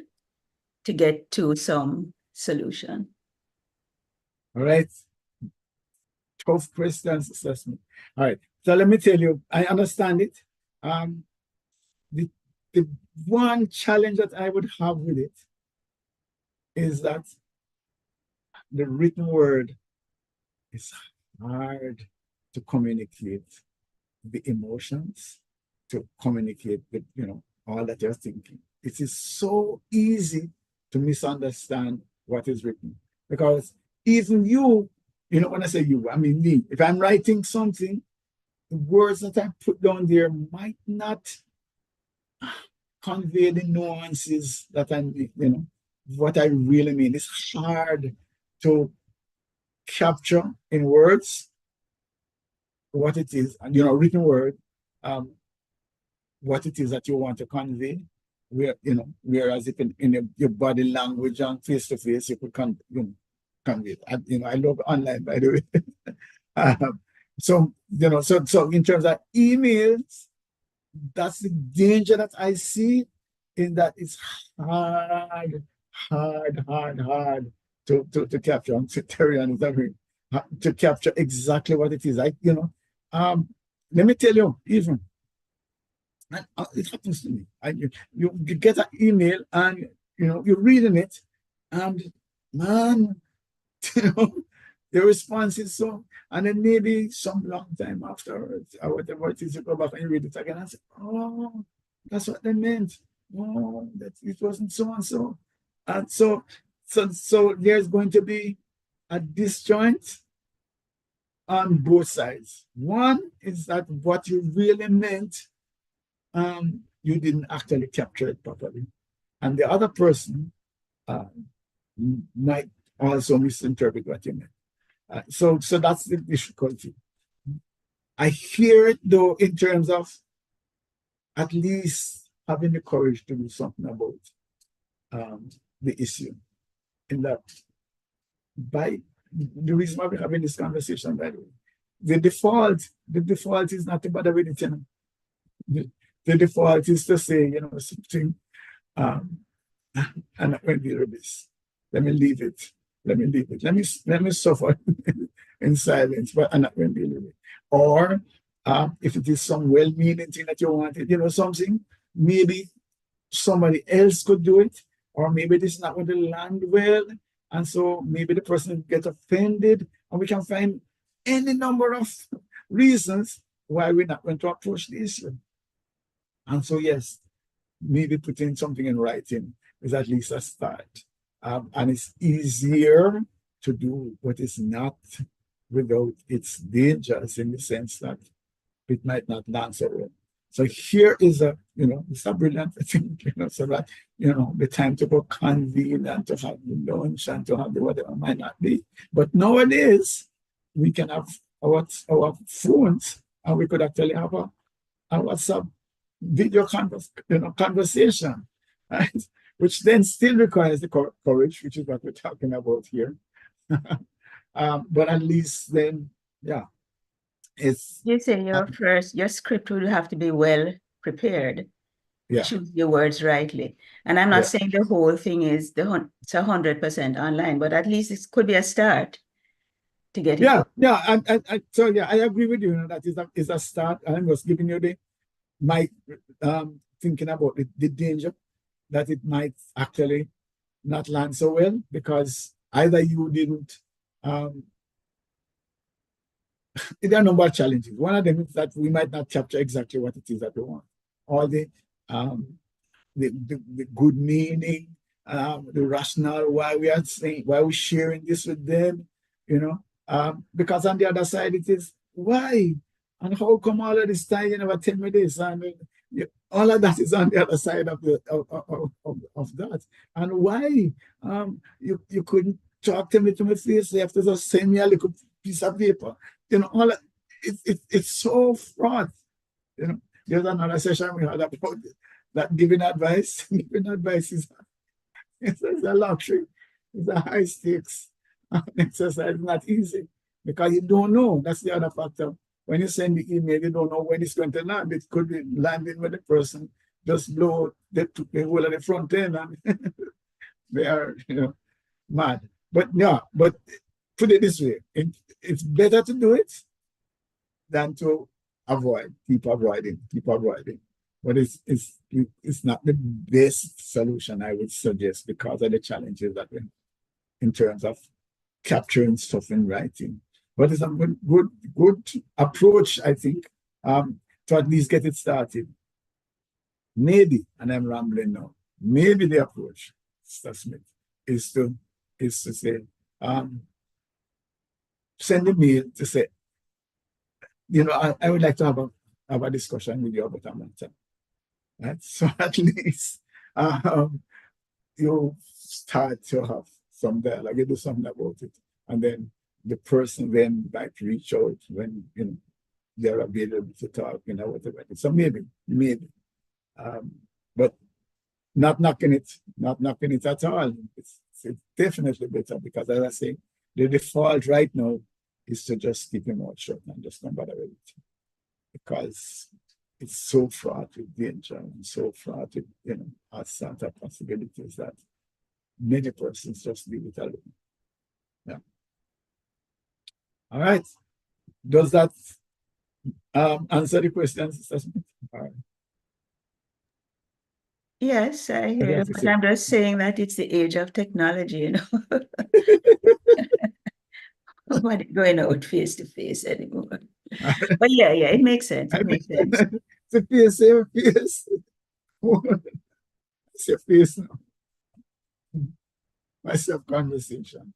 to get to some solution? All right. Tough questions assessment. All right. So let me tell you, I understand it. The one challenge that I would have with it is that the written word is hard to communicate the emotions, to communicate the, all that you're thinking. It is so easy to misunderstand what is written, because even you, when I say you, I mean me. If I'm writing something, the words that I put down there might not convey the nuances that what I really mean. It's hard to capture in words what it is, written word, what it is that you want to convey. Whereas if in your body language and face to face, you could convey. I love online, by the way. So in terms of emails, that's the danger that I see, in that it's hard to capture. I'm Terry and to capture exactly what it is. Let me tell you, even it happens to me. You get an email and you're reading it, and man, the response is so, and then maybe some long time afterwards, or whatever it is, you go back and you read it again and say, oh, that's what they meant. Oh, that it wasn't so and so. And so there's going to be a disjoint on both sides. One is that what you really meant, you didn't actually capture it properly. And the other person might also misinterpret what you meant. So that's the difficulty. I hear it, though, in terms of at least having the courage to do something about the issue. In that, by the reason why we're having this conversation, by the way, the default is not to bother with it. The default is to say, something, I'm not going to deal with this. Let me leave it. Let me suffer in silence, but I'm not going to deal with it. Or if it is some well-meaning thing that you wanted, something, maybe somebody else could do it, or maybe this is not going to land well, and so maybe the person gets offended, and we can find any number of reasons why we're not going to approach the issue. And so, yes, maybe putting something in writing is at least a start. And it's easier to do what is not without its dangers, in the sense that it might not land so well. So here is it's a brilliant thing, so that, the time to go convene and to have the lunch and to have the whatever might not be. But nowadays, we can have our phones, and we could actually have a WhatsApp video conversation, right? Which then still requires the courage, which is what we're talking about here. But at least then, yeah, it's. You say your script would have to be well prepared. Yeah. Choose your words rightly. And I'm not saying the whole thing is it's 100% online, but at least it could be a start to get it. I agree with you. That is a start. I'm just giving you my thinking about the danger that it might actually not land so well, because either you didn't. There are a number of challenges. One of them is that we might not capture exactly what it is that we want, or the good meaning, the rationale why we are saying, why we're sharing this with them, because on the other side it is why and how come all of this time you never tell me this, and all of that is on the other side of that, and why you couldn't talk to me to my face, you have to just send me a little piece of paper, all it's so fraught. You know, there's another session we had about that giving advice. Giving advice is it's a luxury. It's a high stakes exercise. It's not easy because you don't know. That's the other factor. When you send the email, you don't know when it's going to land. It could be landing with the person just blow the whole of the front end and they are, mad. But yeah, but put it this way, it's better to do it than to avoid, keep avoiding. But it's not the best solution I would suggest because of the challenges that we in terms of capturing stuff in writing. But it's a good approach, I think, to at least get it started. Maybe, and I'm rambling now, maybe the approach, Mr. Smith, is to say, send a mail to say, I would like to have a discussion with you about a matter. Right? So at least you start to have some dialogue, you do something about it. And then the person then might reach out when they're available to talk, whatever. So maybe. But not knocking it at all. It's definitely better because, as I say, the default right now is to just keep your mouth shut and just don't bother with it because it's so fraught with danger and so fraught with all sorts of possibilities that many persons just leave it alone. Yeah. All right. Does that answer the question, Sister Smith? All right. Yes, I hear you, but I'm just saying that it's the age of technology, Nobody going out face to face anymore. But yeah, it makes sense. It makes sense. It's a face, face. It's your face now. Myself conversation.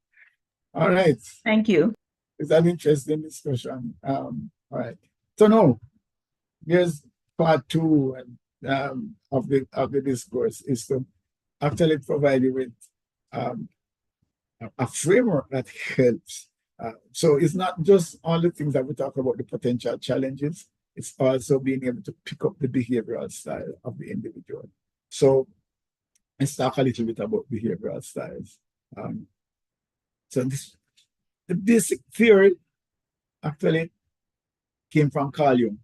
All right. Thank you. It's an interesting discussion. All right. So now, here's part two of the discourse is to actually provide you with a framework that helps. So it's not just all the things that we talk about, the potential challenges. It's also being able to pick up the behavioral style of the individual. So let's talk a little bit about behavioral styles. So the basic theory actually came from Carl Jung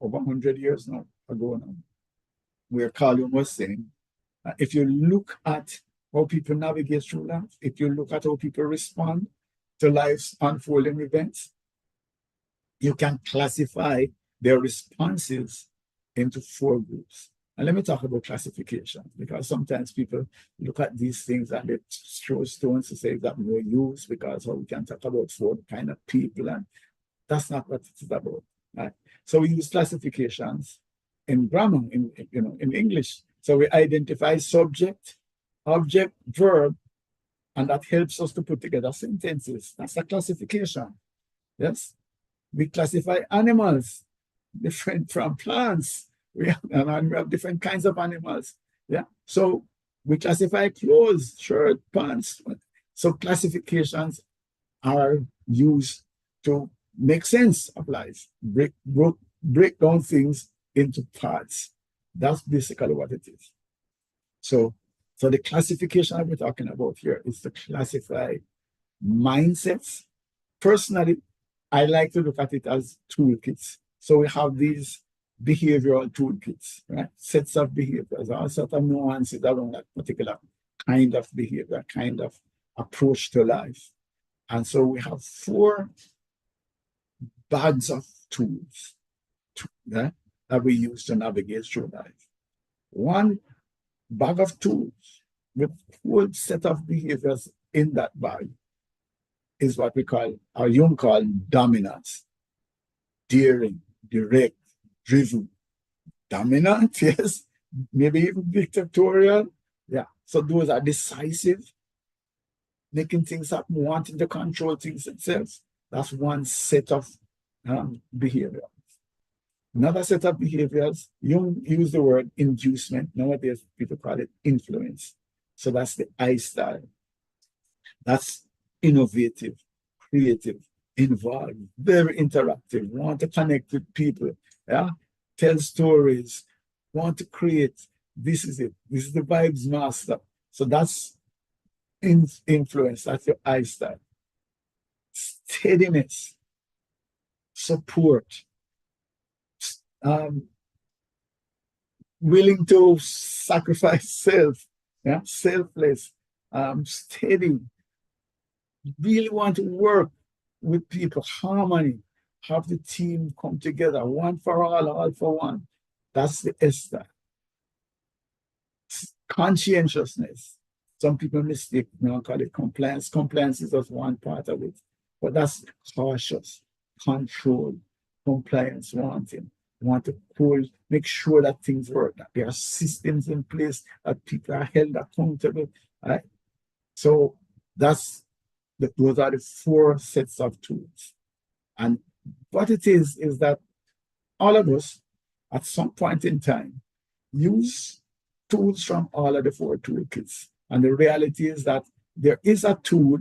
over 100 years ago now, where Carl Jung was saying, if you look at how people navigate through life, if you look at how people respond to life's unfolding events, you can classify their responses into 4 groups. And let me talk about classification, because sometimes people look at these things and they throw stones to say that no use because we can talk about 4 kind of people, and that's not what it's about. Right? So we use classifications in grammar, in English. So we identify subject, object, verb, and that helps us to put together sentences. That's a classification. Yes, we classify animals different from plants. We have different kinds of animals. Yeah. So we classify clothes, shirt, pants. So classifications are used to make sense of life, break down things into parts. That's basically what it is. So the classification we're talking about here is to classify mindsets. Personally, I like to look at it as toolkits. So we have these behavioral toolkits, right? Sets of behaviors, all sorts of nuances around that particular kind of behavior, kind of approach to life. And so we have 4 bags of tools that we use to navigate through life. One bag of tools with a whole set of behaviors in that bag is what we call, or Jung call, dominance. Daring, direct, driven, dominant, yes, maybe even dictatorial. Yeah, so those are decisive, making things happen, wanting to control things itself. That's one set of behaviors. Another set of behaviors, Jung used the word inducement. Nowadays, people call it influence. So that's the I style. That's innovative, creative, involved, very interactive, want to connect with people, yeah, tell stories, want to create. This is it. This is the vibes master. So that's influence. That's your eyesight. Steadiness, support, um, willing to sacrifice self, yeah, selfless, steady, really want to work with people, harmony, have the team come together, one for all for one. That's the Esther. Conscientiousness. Some people mistake, call it compliance. Compliance is just one part of it. But that's cautious, control, compliance, wanting. Want to pull, make sure that things work, that there are systems in place, that people are held accountable. Right? So those are the 4 sets of tools. And what it is that all of us, at some point in time, use tools from all of the 4 toolkits. And the reality is that there is a tool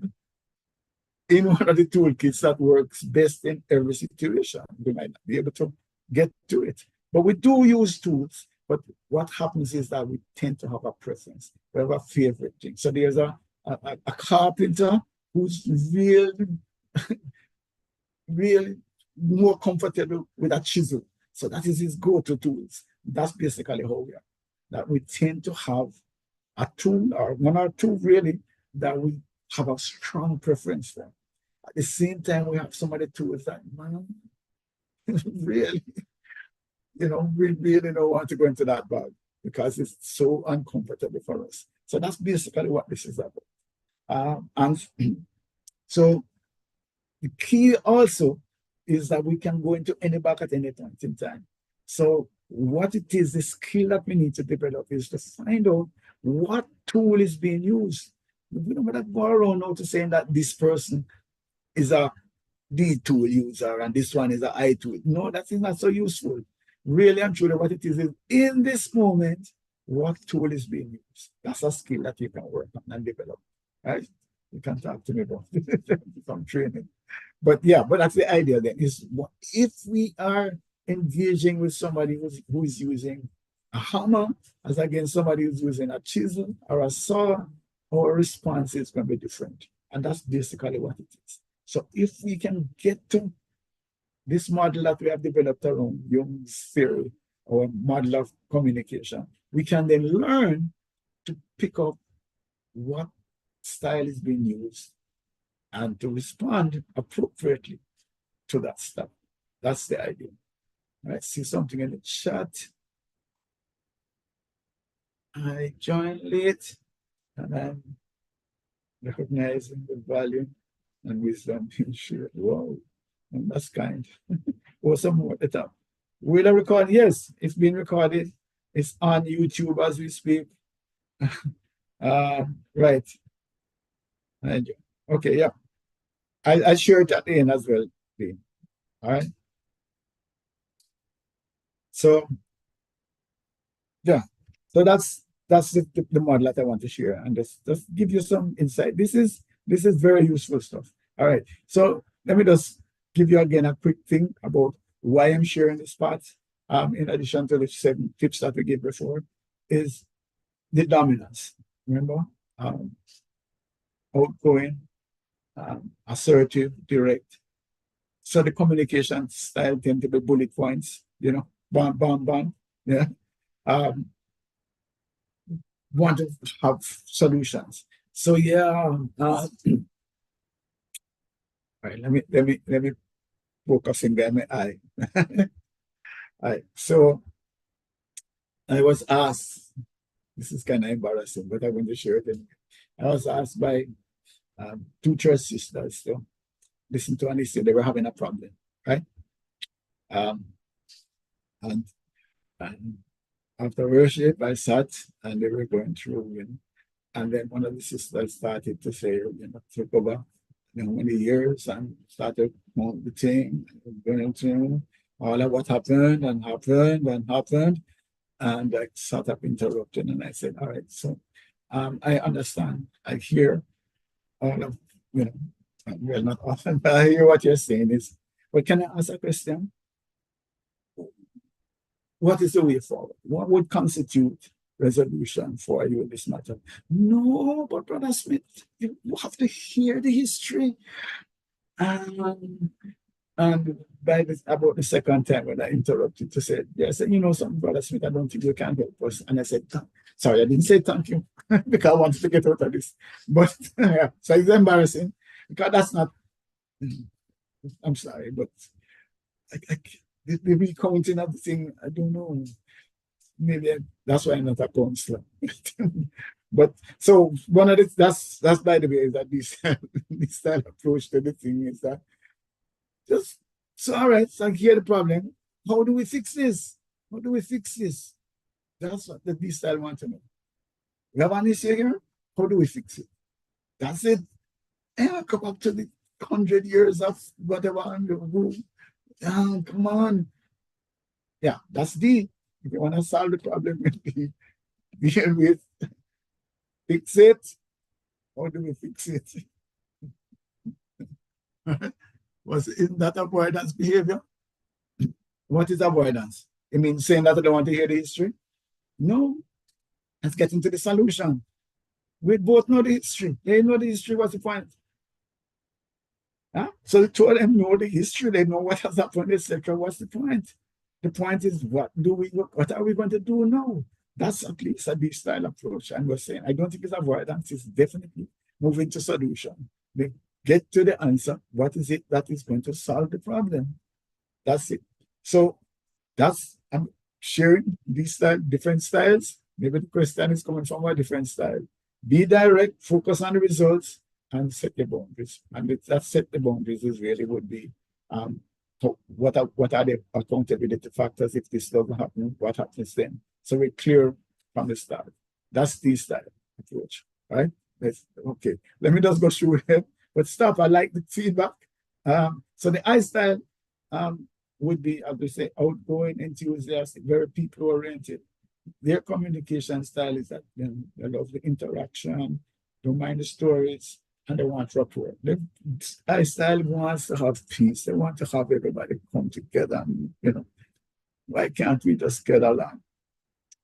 in one of the toolkits that works best in every situation. We might not be able to get to it, but we do use tools. But what happens is that we tend to have a preference. We have a favorite thing. So there's a carpenter who's really, really more comfortable with a chisel. So that is his go-to tools. That's basically how we are. That we tend to have a tool, or 1 or 2 really, that we have a strong preference for. At the same time, we have some of the tools that, man, really, we really don't want to go into that bag because it's so uncomfortable for us. So that's basically what this is about. And so the key also is that we can go into any bag at any point in time. So what it is, the skill that we need to develop is to find out what tool is being used. We don't want to go around now to saying that this person is a D tool user and this one is an I tool. No, that is not so useful. Really and truly what it is in this moment, what tool is being used. That's a skill that you can work on and develop. Right? You can talk to me about some training. But yeah, but that's the idea then, is what if we are engaging with somebody who is using a hammer as against somebody who's using a chisel or a saw, our response is going to be different. And that's basically what it is. So if we can get to this model that we have developed around Jung's theory, or model of communication, we can then learn to pick up what style is being used and to respond appropriately to that stuff. That's the idea. I see something in the chat. I joined late and I'm recognizing the value and wisdom being shared. Wow, and that's kind. Or some more at the top. Will I record? Yes, it's being recorded. It's on YouTube as we speak. Right. Okay, yeah. I'll share it at the end as well, Dean. All right. So, yeah. So that's the model that I want to share, and just give you some insight. This is very useful stuff. All right. So let me just give you again a quick thing about why I'm sharing this part. In addition to the 7 tips that we gave before, is the dominance. Remember, outgoing, assertive, direct. So the communication style tend to be bullet points. Bam, bam, bam. Yeah. Want to have solutions. So yeah. All right. Let me focus in there. My eye. All right. So I was asked. This is kind of embarrassing, but I'm going to share it anyway. I was asked by 2 church sisters to listen to, and they said they were having a problem, right? And after worship, I sat and they were going through, and then one of the sisters started to say, took over, many years, and started the thing, going through all of what happened and happened and happened. And I sat up interrupting, and I said, all right, so I understand. I hear all of, Well, not often, but I hear what you're saying is, but can I ask a question? What is the way forward? What would constitute resolution for you in this matter? No, but Brother Smith, you have to hear the history. And and by this, about the second time when I interrupted to say, yes, you know something, Brother Smith, I don't think you can help us. And I said, sorry, I didn't say thank you because I wanted to get out of this. But yeah, so it's embarrassing because that's not, I'm sorry, but I, the recounting of the thing, I don't know. Maybe that's why I'm not a counselor. But so one of the that's by the way is that this this style approach to the thing is that just so all right, so here the problem. How do we fix this? How do we fix this? That's what the this style want to know. We have an issue here. How do we fix it? That's it. Yeah, come up to the 100 years of whatever on the room. Yeah, come on. Yeah, that's the if you want to solve the problem, deal with fix it. How do we fix it? Isn't that avoidance behavior? What is avoidance? It means saying that I don't want to hear the history? No, let's get into the solution. We both know the history. They know the history. What's the point? Huh? So the two of them know the history. They know what has happened, etc. What's the point? The point is, what are we going to do now? That's at least a this style approach. And we're saying, I don't think it's avoidance. It's definitely moving to solution. They get to the answer. What is it that is going to solve the problem? That's it. So I'm sharing these different styles. Maybe the question is coming from a different style. Be direct, focus on the results, and set the boundaries. And that set the boundaries is really would be what are the accountability factors if this doesn't happen? What happens then? So we're clear from the start. That's the style approach, right? Okay. Let me just go through it. But stop. I like the feedback. So the I style would be, I would say, outgoing, enthusiastic, very people oriented. Their communication style is that they love the interaction, don't mind the stories, and they want rapport. The I style wants to have peace. They want to have everybody come together. And, why can't we just get along?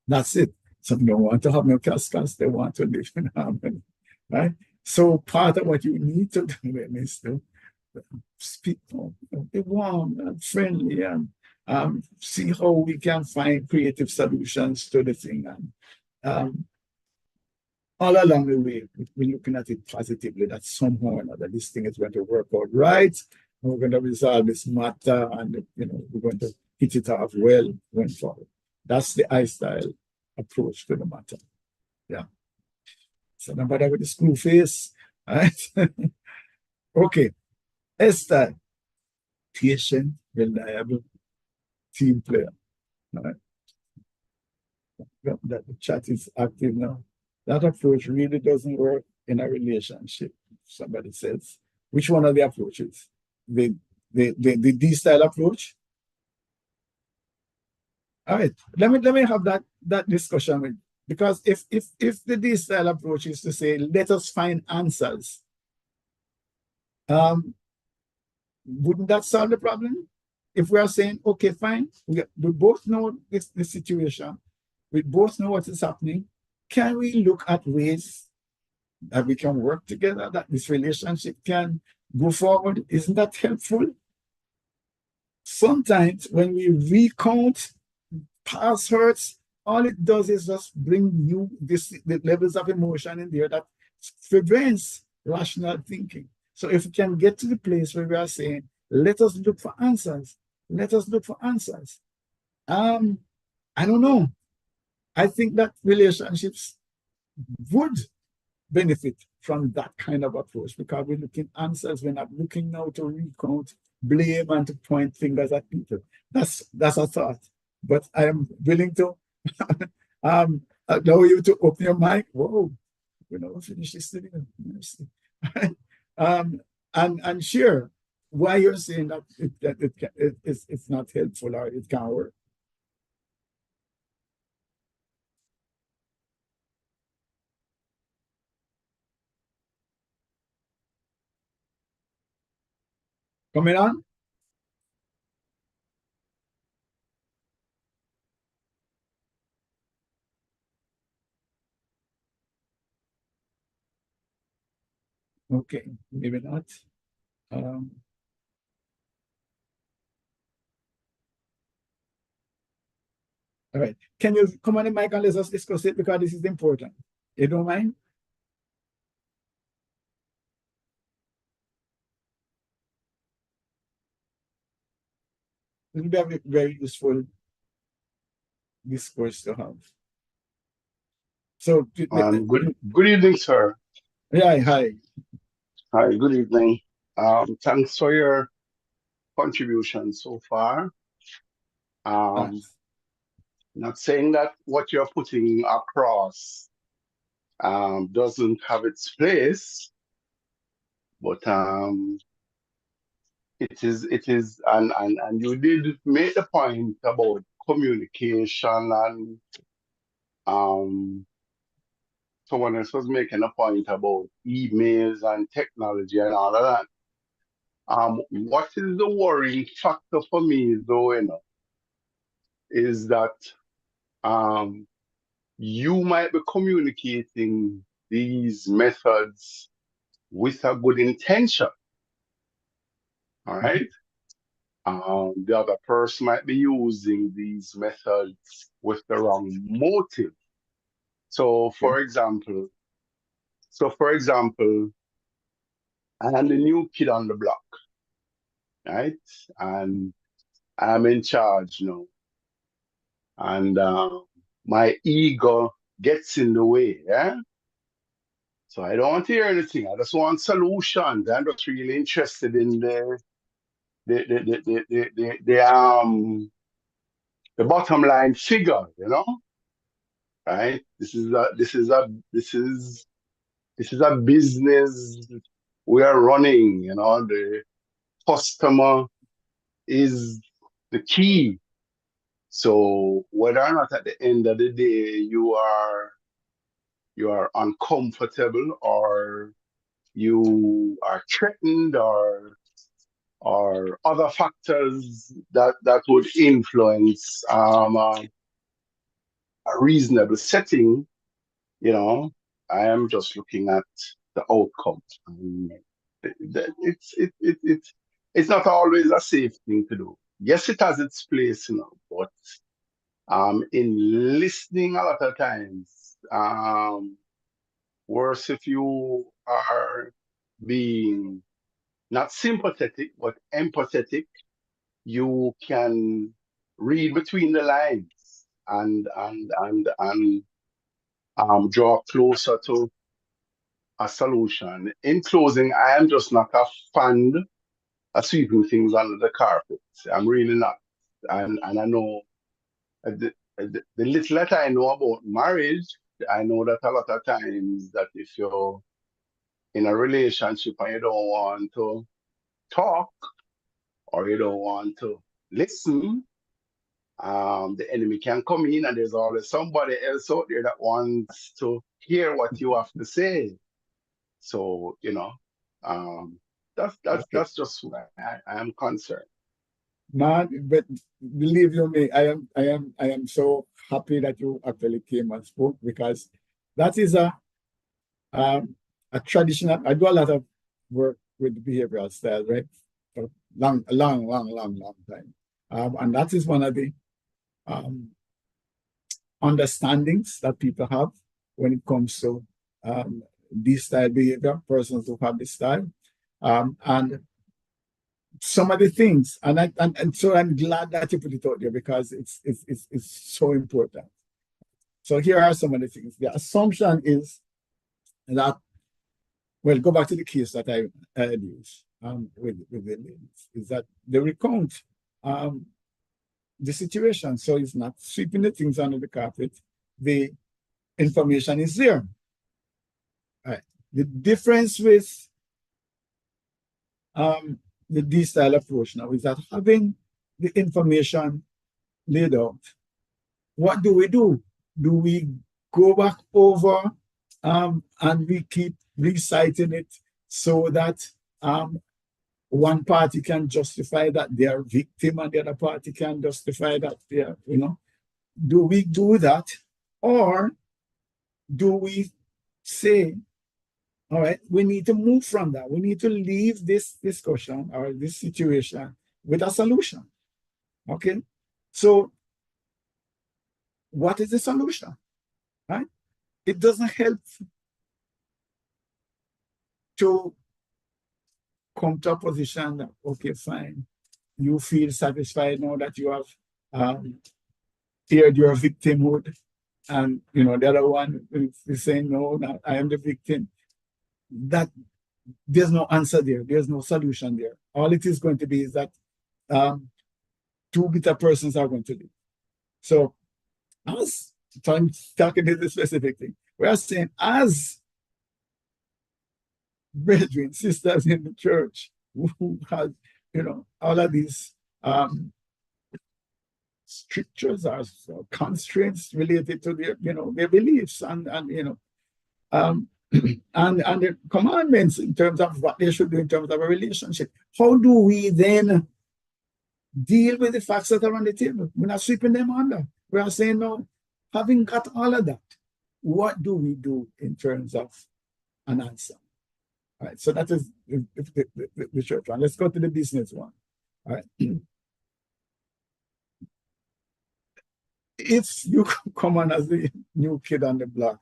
That's it. Some don't want to have no cascades. They want to live in harmony, right? So part of what you need to do is to speak, be warm and friendly, and see how we can find creative solutions to the thing. And all along the way, we're looking at it positively that somehow or another this thing is going to work out right. And we're going to resolve this matter, and we're going to hit it off well going forward. That's the I style approach to the matter. Yeah. So nobody with the school face. All right. Okay. S style, patient, reliable, team player. All right. That the chat is active now. That approach really doesn't work in a relationship. Somebody says, which one of the approaches? The D style approach. All right, let me have that discussion with, because if the D style approach is to say, let us find answers, wouldn't that solve the problem? If we are saying, okay, fine, we both know the situation, we both know what is happening, can we look at ways that we can work together, that this relationship can go forward? Isn't that helpful? Sometimes when we recount past hurts, all it does is just bring the levels of emotion in there that prevents rational thinking. So if we can get to the place where we are saying, let us look for answers, let us look for answers. I don't know. I think that relationships would benefit from that kind of approach, because we're looking answers. We're not looking now to recount, blame, and to point fingers at people. That's a thought. But I am willing to allow you to open your mic. Whoa, finish this thing. And share why you're saying that it's not helpful or it can't work. Coming on? Okay, maybe not. Um, all right. Can you come on the mic and let us discuss it because this is important. You don't mind? It will be a very useful discourse to have. So, Good evening, sir. yeah, hi. Hi, good evening. Thanks for your contribution so far. Thanks. Not saying that what you're putting across doesn't have its place, but it is, and you did make the point about communication, and someone else was making a point about emails and technology and all of that. What is the worrying factor for me, though, is that you might be communicating these methods with a good intention, all right? The other person might be using these methods with the wrong motive. So, for example, I'm the new kid on the block, right? And I'm in charge now, and my ego gets in the way, yeah? So I don't want to hear anything. I just want solutions. I'm just really interested in the bottom line figure, right? This is a business we are running, the customer is the key. So whether or not at the end of the day you are uncomfortable, or you are threatened, or other factors that would influence a reasonable setting, I am just looking at the outcome. It's not always a safe thing to do. Yes, it has its place, but in listening a lot of times, worse if you are being not sympathetic but empathetic, you can read between the lines and draw closer to a solution. In closing, I am just not a fan of sweeping things under the carpet. I'm really not. And I know the little that I know about marriage, I know that a lot of times that if you're in a relationship and you don't want to talk, or you don't want to listen, the enemy can come in, and there's always somebody else out there that wants to hear what you have to say. So, that's just where I am concerned. Man, but believe you me, I am so happy that you actually came and spoke, because that is a traditional. I do a lot of work with behavioral style, right? For long time. And that is one of the understandings that people have when it comes to this style behavior, persons who have this style. And some of the things, and so I'm glad that you put it out there, because it's so important. So here are some of the things. The assumption is that, well, go back to the case that I had used with the ladies, is that they recount the situation. So it's not sweeping the things under the carpet. The information is there. All right. The difference with the D-style approach now is that, having the information laid out, what do we do? Do we go back over and we keep reciting it so that one party can justify that they are victim and the other party can justify that they are, do we do that? Or do we say, all right, we need to move from that. We need to leave this discussion or this situation with a solution. Okay? So what is the solution? Right? It doesn't help to come to a position that, okay, fine, you feel satisfied now that you have cleared your victimhood, and the other one is saying, no, I am the victim. That there's no answer there. There's no solution there. All it is going to be is that two bitter persons are going to live. So, as I'm talking to this specific thing, we are saying, as brethren, sisters in the church who have, all of these strictures or constraints related to their, their beliefs and and the commandments in terms of what they should do in terms of a relationship. How do we then deal with the facts that are on the table? We're not sweeping them under. We are saying, no, having got all of that, what do we do in terms of an answer? All right, so that is the church one. Let's go to the business one. All right. If you come on as the new kid on the block,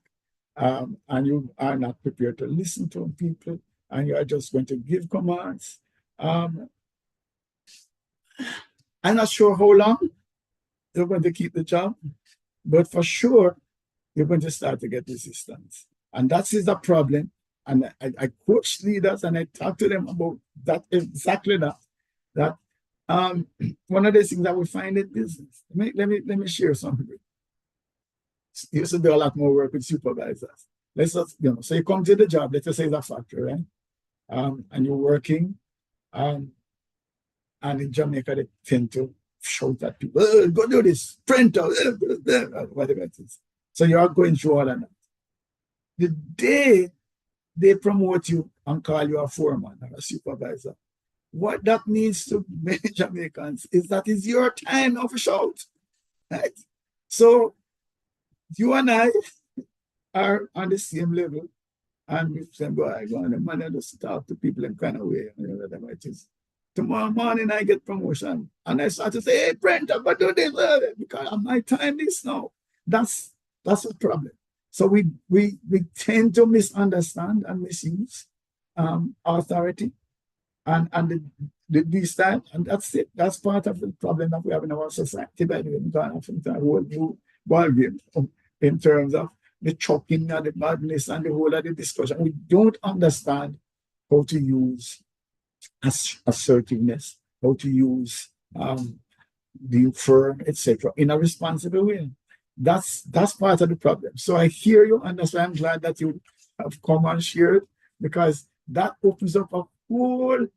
and you are not prepared to listen to people, and you are just going to give commands, I'm not sure how long you're going to keep the job, but for sure, you're going to start to get resistance. And that is the problem. And I coach leaders and I talk to them about that, exactly that. One of the things that we find in business, let me share something. You used to do a lot more work with supervisors. Let's just, so you come to the job, let's just say it's a factory, right? And you're working, and in Jamaica, they tend to shout at people, oh, go do this, print out, whatever it is. So you are going through all of that. The day they promote you and call you a foreman or a supervisor, what that means to many Jamaicans is that it's your time of a shout, right? So you and I are on the same level, and we say, boy, I go on the man and just talk to people in kind of way, whatever it is. Tomorrow morning I get promotion, and I start to say, hey, Brent, I'm going to do this because my time is now. That's a problem. So we tend to misunderstand and misuse authority and this time, and that's it. That's part of the problem that we have in our society. By the way, we're going to a whole new ballgame in terms of the choking and the madness and the whole of the discussion. We don't understand how to use assertiveness, how to use being firm, etc., in a responsible way. That's part of the problem. So I hear you, and that's why I'm glad that you have come and shared, because that opens up a whole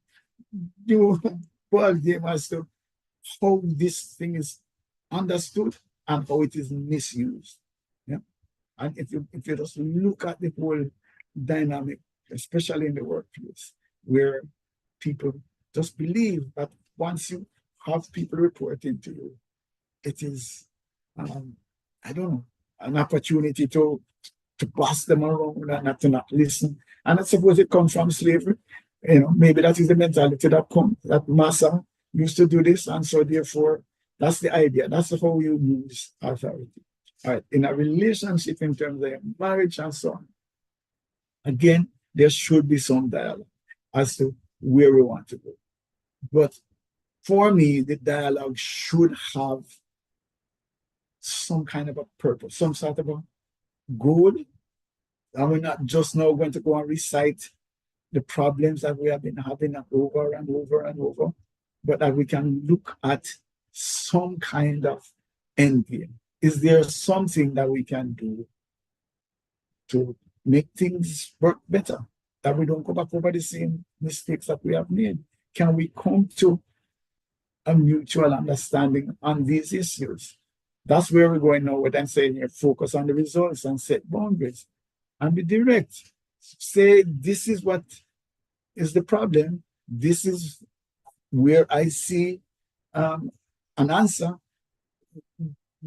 new ball game as to how this thing is understood and how it is misused. Yeah. And if you just look at the whole dynamic, especially in the workplace, where people just believe that once you have people reporting to you, it is I don't know, an opportunity to boss them around and to not listen. And I suppose it comes from slavery. Maybe that is the mentality that Massa used to do this, and so therefore that's the idea. That's how you use authority. All right, in a relationship in terms of marriage and so on, again, there should be some dialogue as to where we want to go. But for me, the dialogue should have some kind of a purpose, some sort of a goal. And we're not just now going to go and recite the problems that we have been having over and over and over, but that we can look at some kind of end game. Is there something that we can do to make things work better, that we don't go back over the same mistakes that we have made? Can we come to a mutual understanding on these issues? That's where we're going now. What I'm saying here, focus on the results and set boundaries and be direct. Say, this is what is the problem. this is where I see an answer.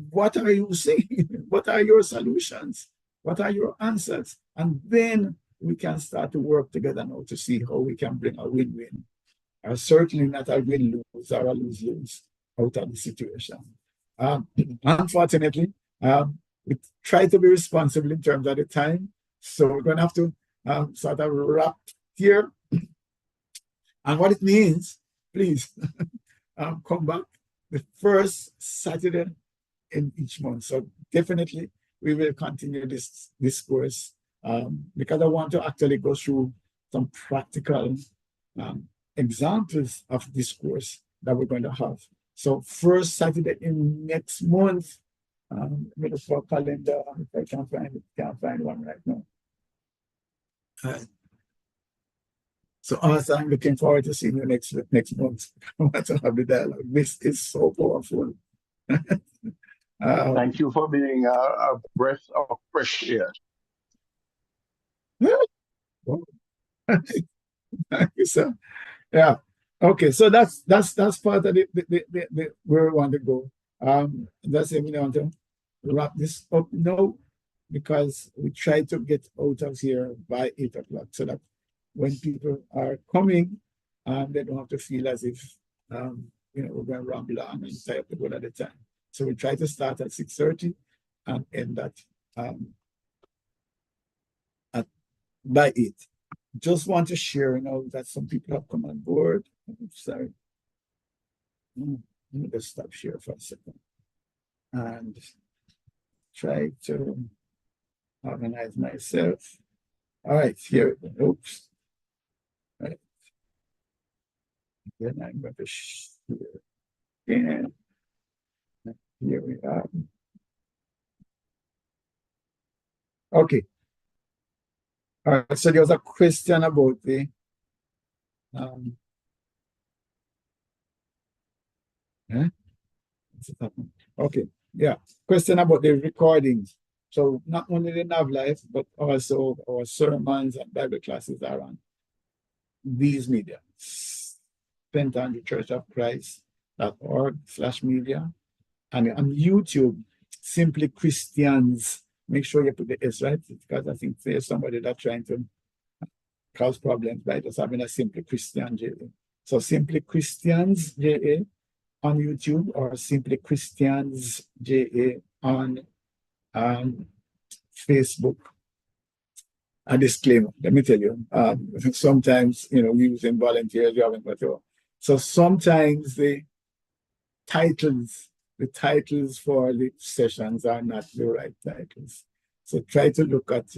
What are you seeing? What are your solutions? What are your answers? And then we can start to work together now to see how we can bring a win-win. Certainly not a win-lose or a lose-lose out of the situation. Unfortunately, we try to be responsible in terms of the time. So we're going to have to sort of wrap here. And what it means, please come back the first Saturday in each month. So definitely we will continue this course because I want to actually go through some practical examples of this course that we're going to have. So first Saturday in next month, let me look for a calendar if I can't find one right now. So also, I'm looking forward to seeing you next month. I want to have the dialogue. This is so powerful. Thank you for being a breath of fresh air. Thank you, sir. Yeah. Okay. So that's part of the where we want to go. That's it. We want to wrap this up now because we try to get out of here by 8 o'clock so that when people are coming, they don't have to feel as if we're going to ramble on and tie up the boat at the time. So we try to start at 6:30 and end at by 8. Just want to share, that some people have come on board. Sorry. Let me just stop share for a second and try to organize myself. All right, here we go. Oops. All right. Then I'm going to share again. Here we are. Okay. All right, so there was a question about the okay, yeah. Question about the recordings. So not only the Nav Life, but also our sermons and Bible classes are on these media. Spent on the Church of Christ.org/media and on YouTube, Simply Christians. Make sure you put the S right, because I think there's somebody that's trying to cause problems by just having a Simply Christian JA. So Simply Christians JA on YouTube or Simply Christians JA on Facebook. A disclaimer, let me tell you, sometimes, using volunteers, you haven't got to. So sometimes the titles for the sessions are not the right titles. So try to look at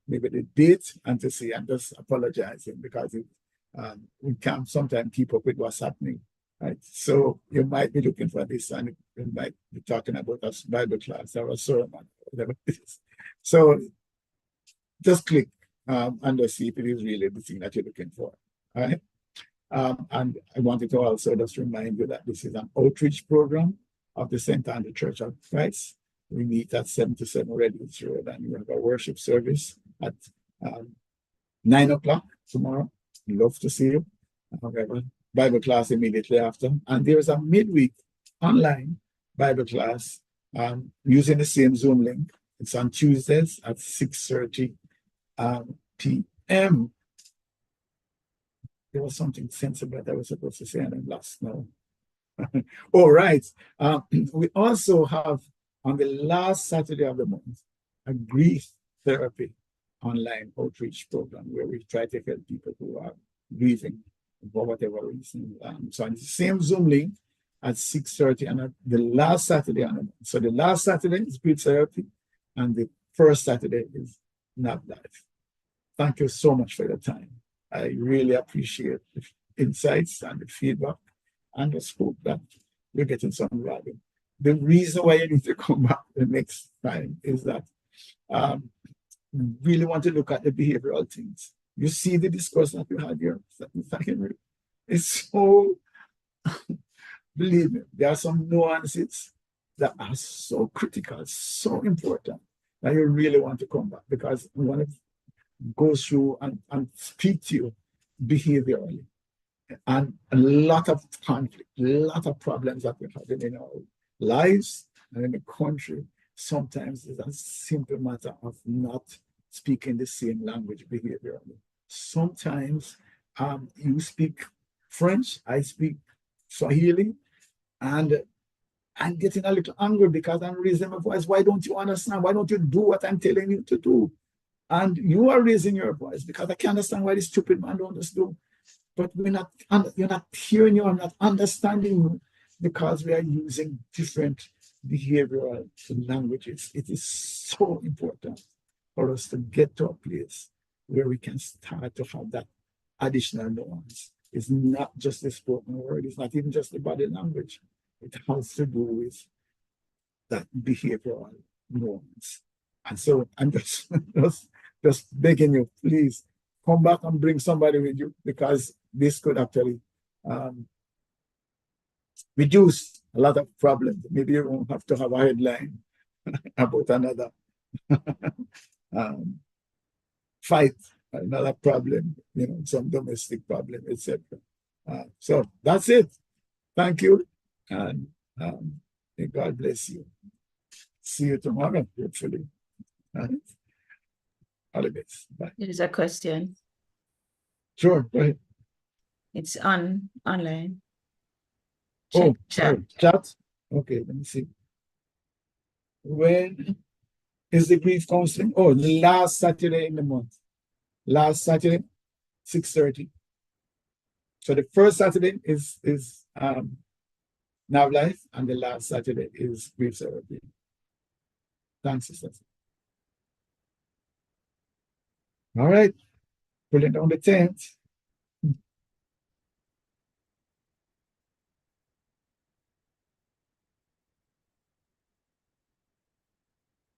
maybe the date and to see, and just apologizing because we can't sometimes keep up with what's happening. Right? So you might be looking for this and you might be talking about a Bible class or a sermon, whatever it is. So just click and just see if it is really the thing that you're looking for. All right. And I wanted to also just remind you that this is an outreach program of the St. Andrew Church of Christ. We meet at 77 Redwoods Road, and we have a worship service at 9 o'clock tomorrow. We'd love to see you. We have a Bible class immediately after. And there's a midweek online Bible class using the same Zoom link. It's on Tuesdays at 6:30 p.m. There was something sensible that I was supposed to say and I lost now. All right. We also have on the last Saturday of the month a grief therapy online outreach program where we try to help people who are grieving for whatever reason. So on the same Zoom link at 6:30 and at the last Saturday on the month. So the last Saturday is grief therapy and the first Saturday is Nav Life. Thank you so much for your time. I really appreciate the insights and the feedback and the hope that we're getting some value. The reason why you need to come back the next time is that we really want to look at the behavioral things. You see the discourse that we had here. It's so, believe me, there are some nuances that are so critical, so important that you really want to come back because we want to go through and speak to you behaviorally. and a lot of conflict, a lot of problems that we're having in our lives and in the country. Sometimes it's a simple matter of not speaking the same language behaviorally. Sometimes you speak French, I speak Swahili, and I'm getting a little angry because I'm raising my voice. Why don't you understand? Why don't you do what I'm telling you to do? And you are raising your voice because I can't understand why this stupid man don't just do. But you're not hearing you, I'm not understanding you because we are using different behavioral languages. It is so important for us to get to a place where we can start to have that additional nuance. It's not just the spoken word, it's not even just the body language. It has to do with that behavioral nuance. And so I'm just, just begging you, please come back and bring somebody with you because this could actually reduce a lot of problems. Maybe you won't have to have a headline about another fight, another problem, some domestic problem, etc. So that's it. Thank you, and may God bless you. See you tomorrow, hopefully. All the best. Bye. There is a question. Sure, go ahead. It's online. Oh, Chat. Chat. Okay, let me see. When is the grief counseling? Oh, the last Saturday in the month. Last Saturday, 6:30. So the first Saturday is Now Life, and the last Saturday is grief therapy. Thanks, sisters. All right, pulling down the tent.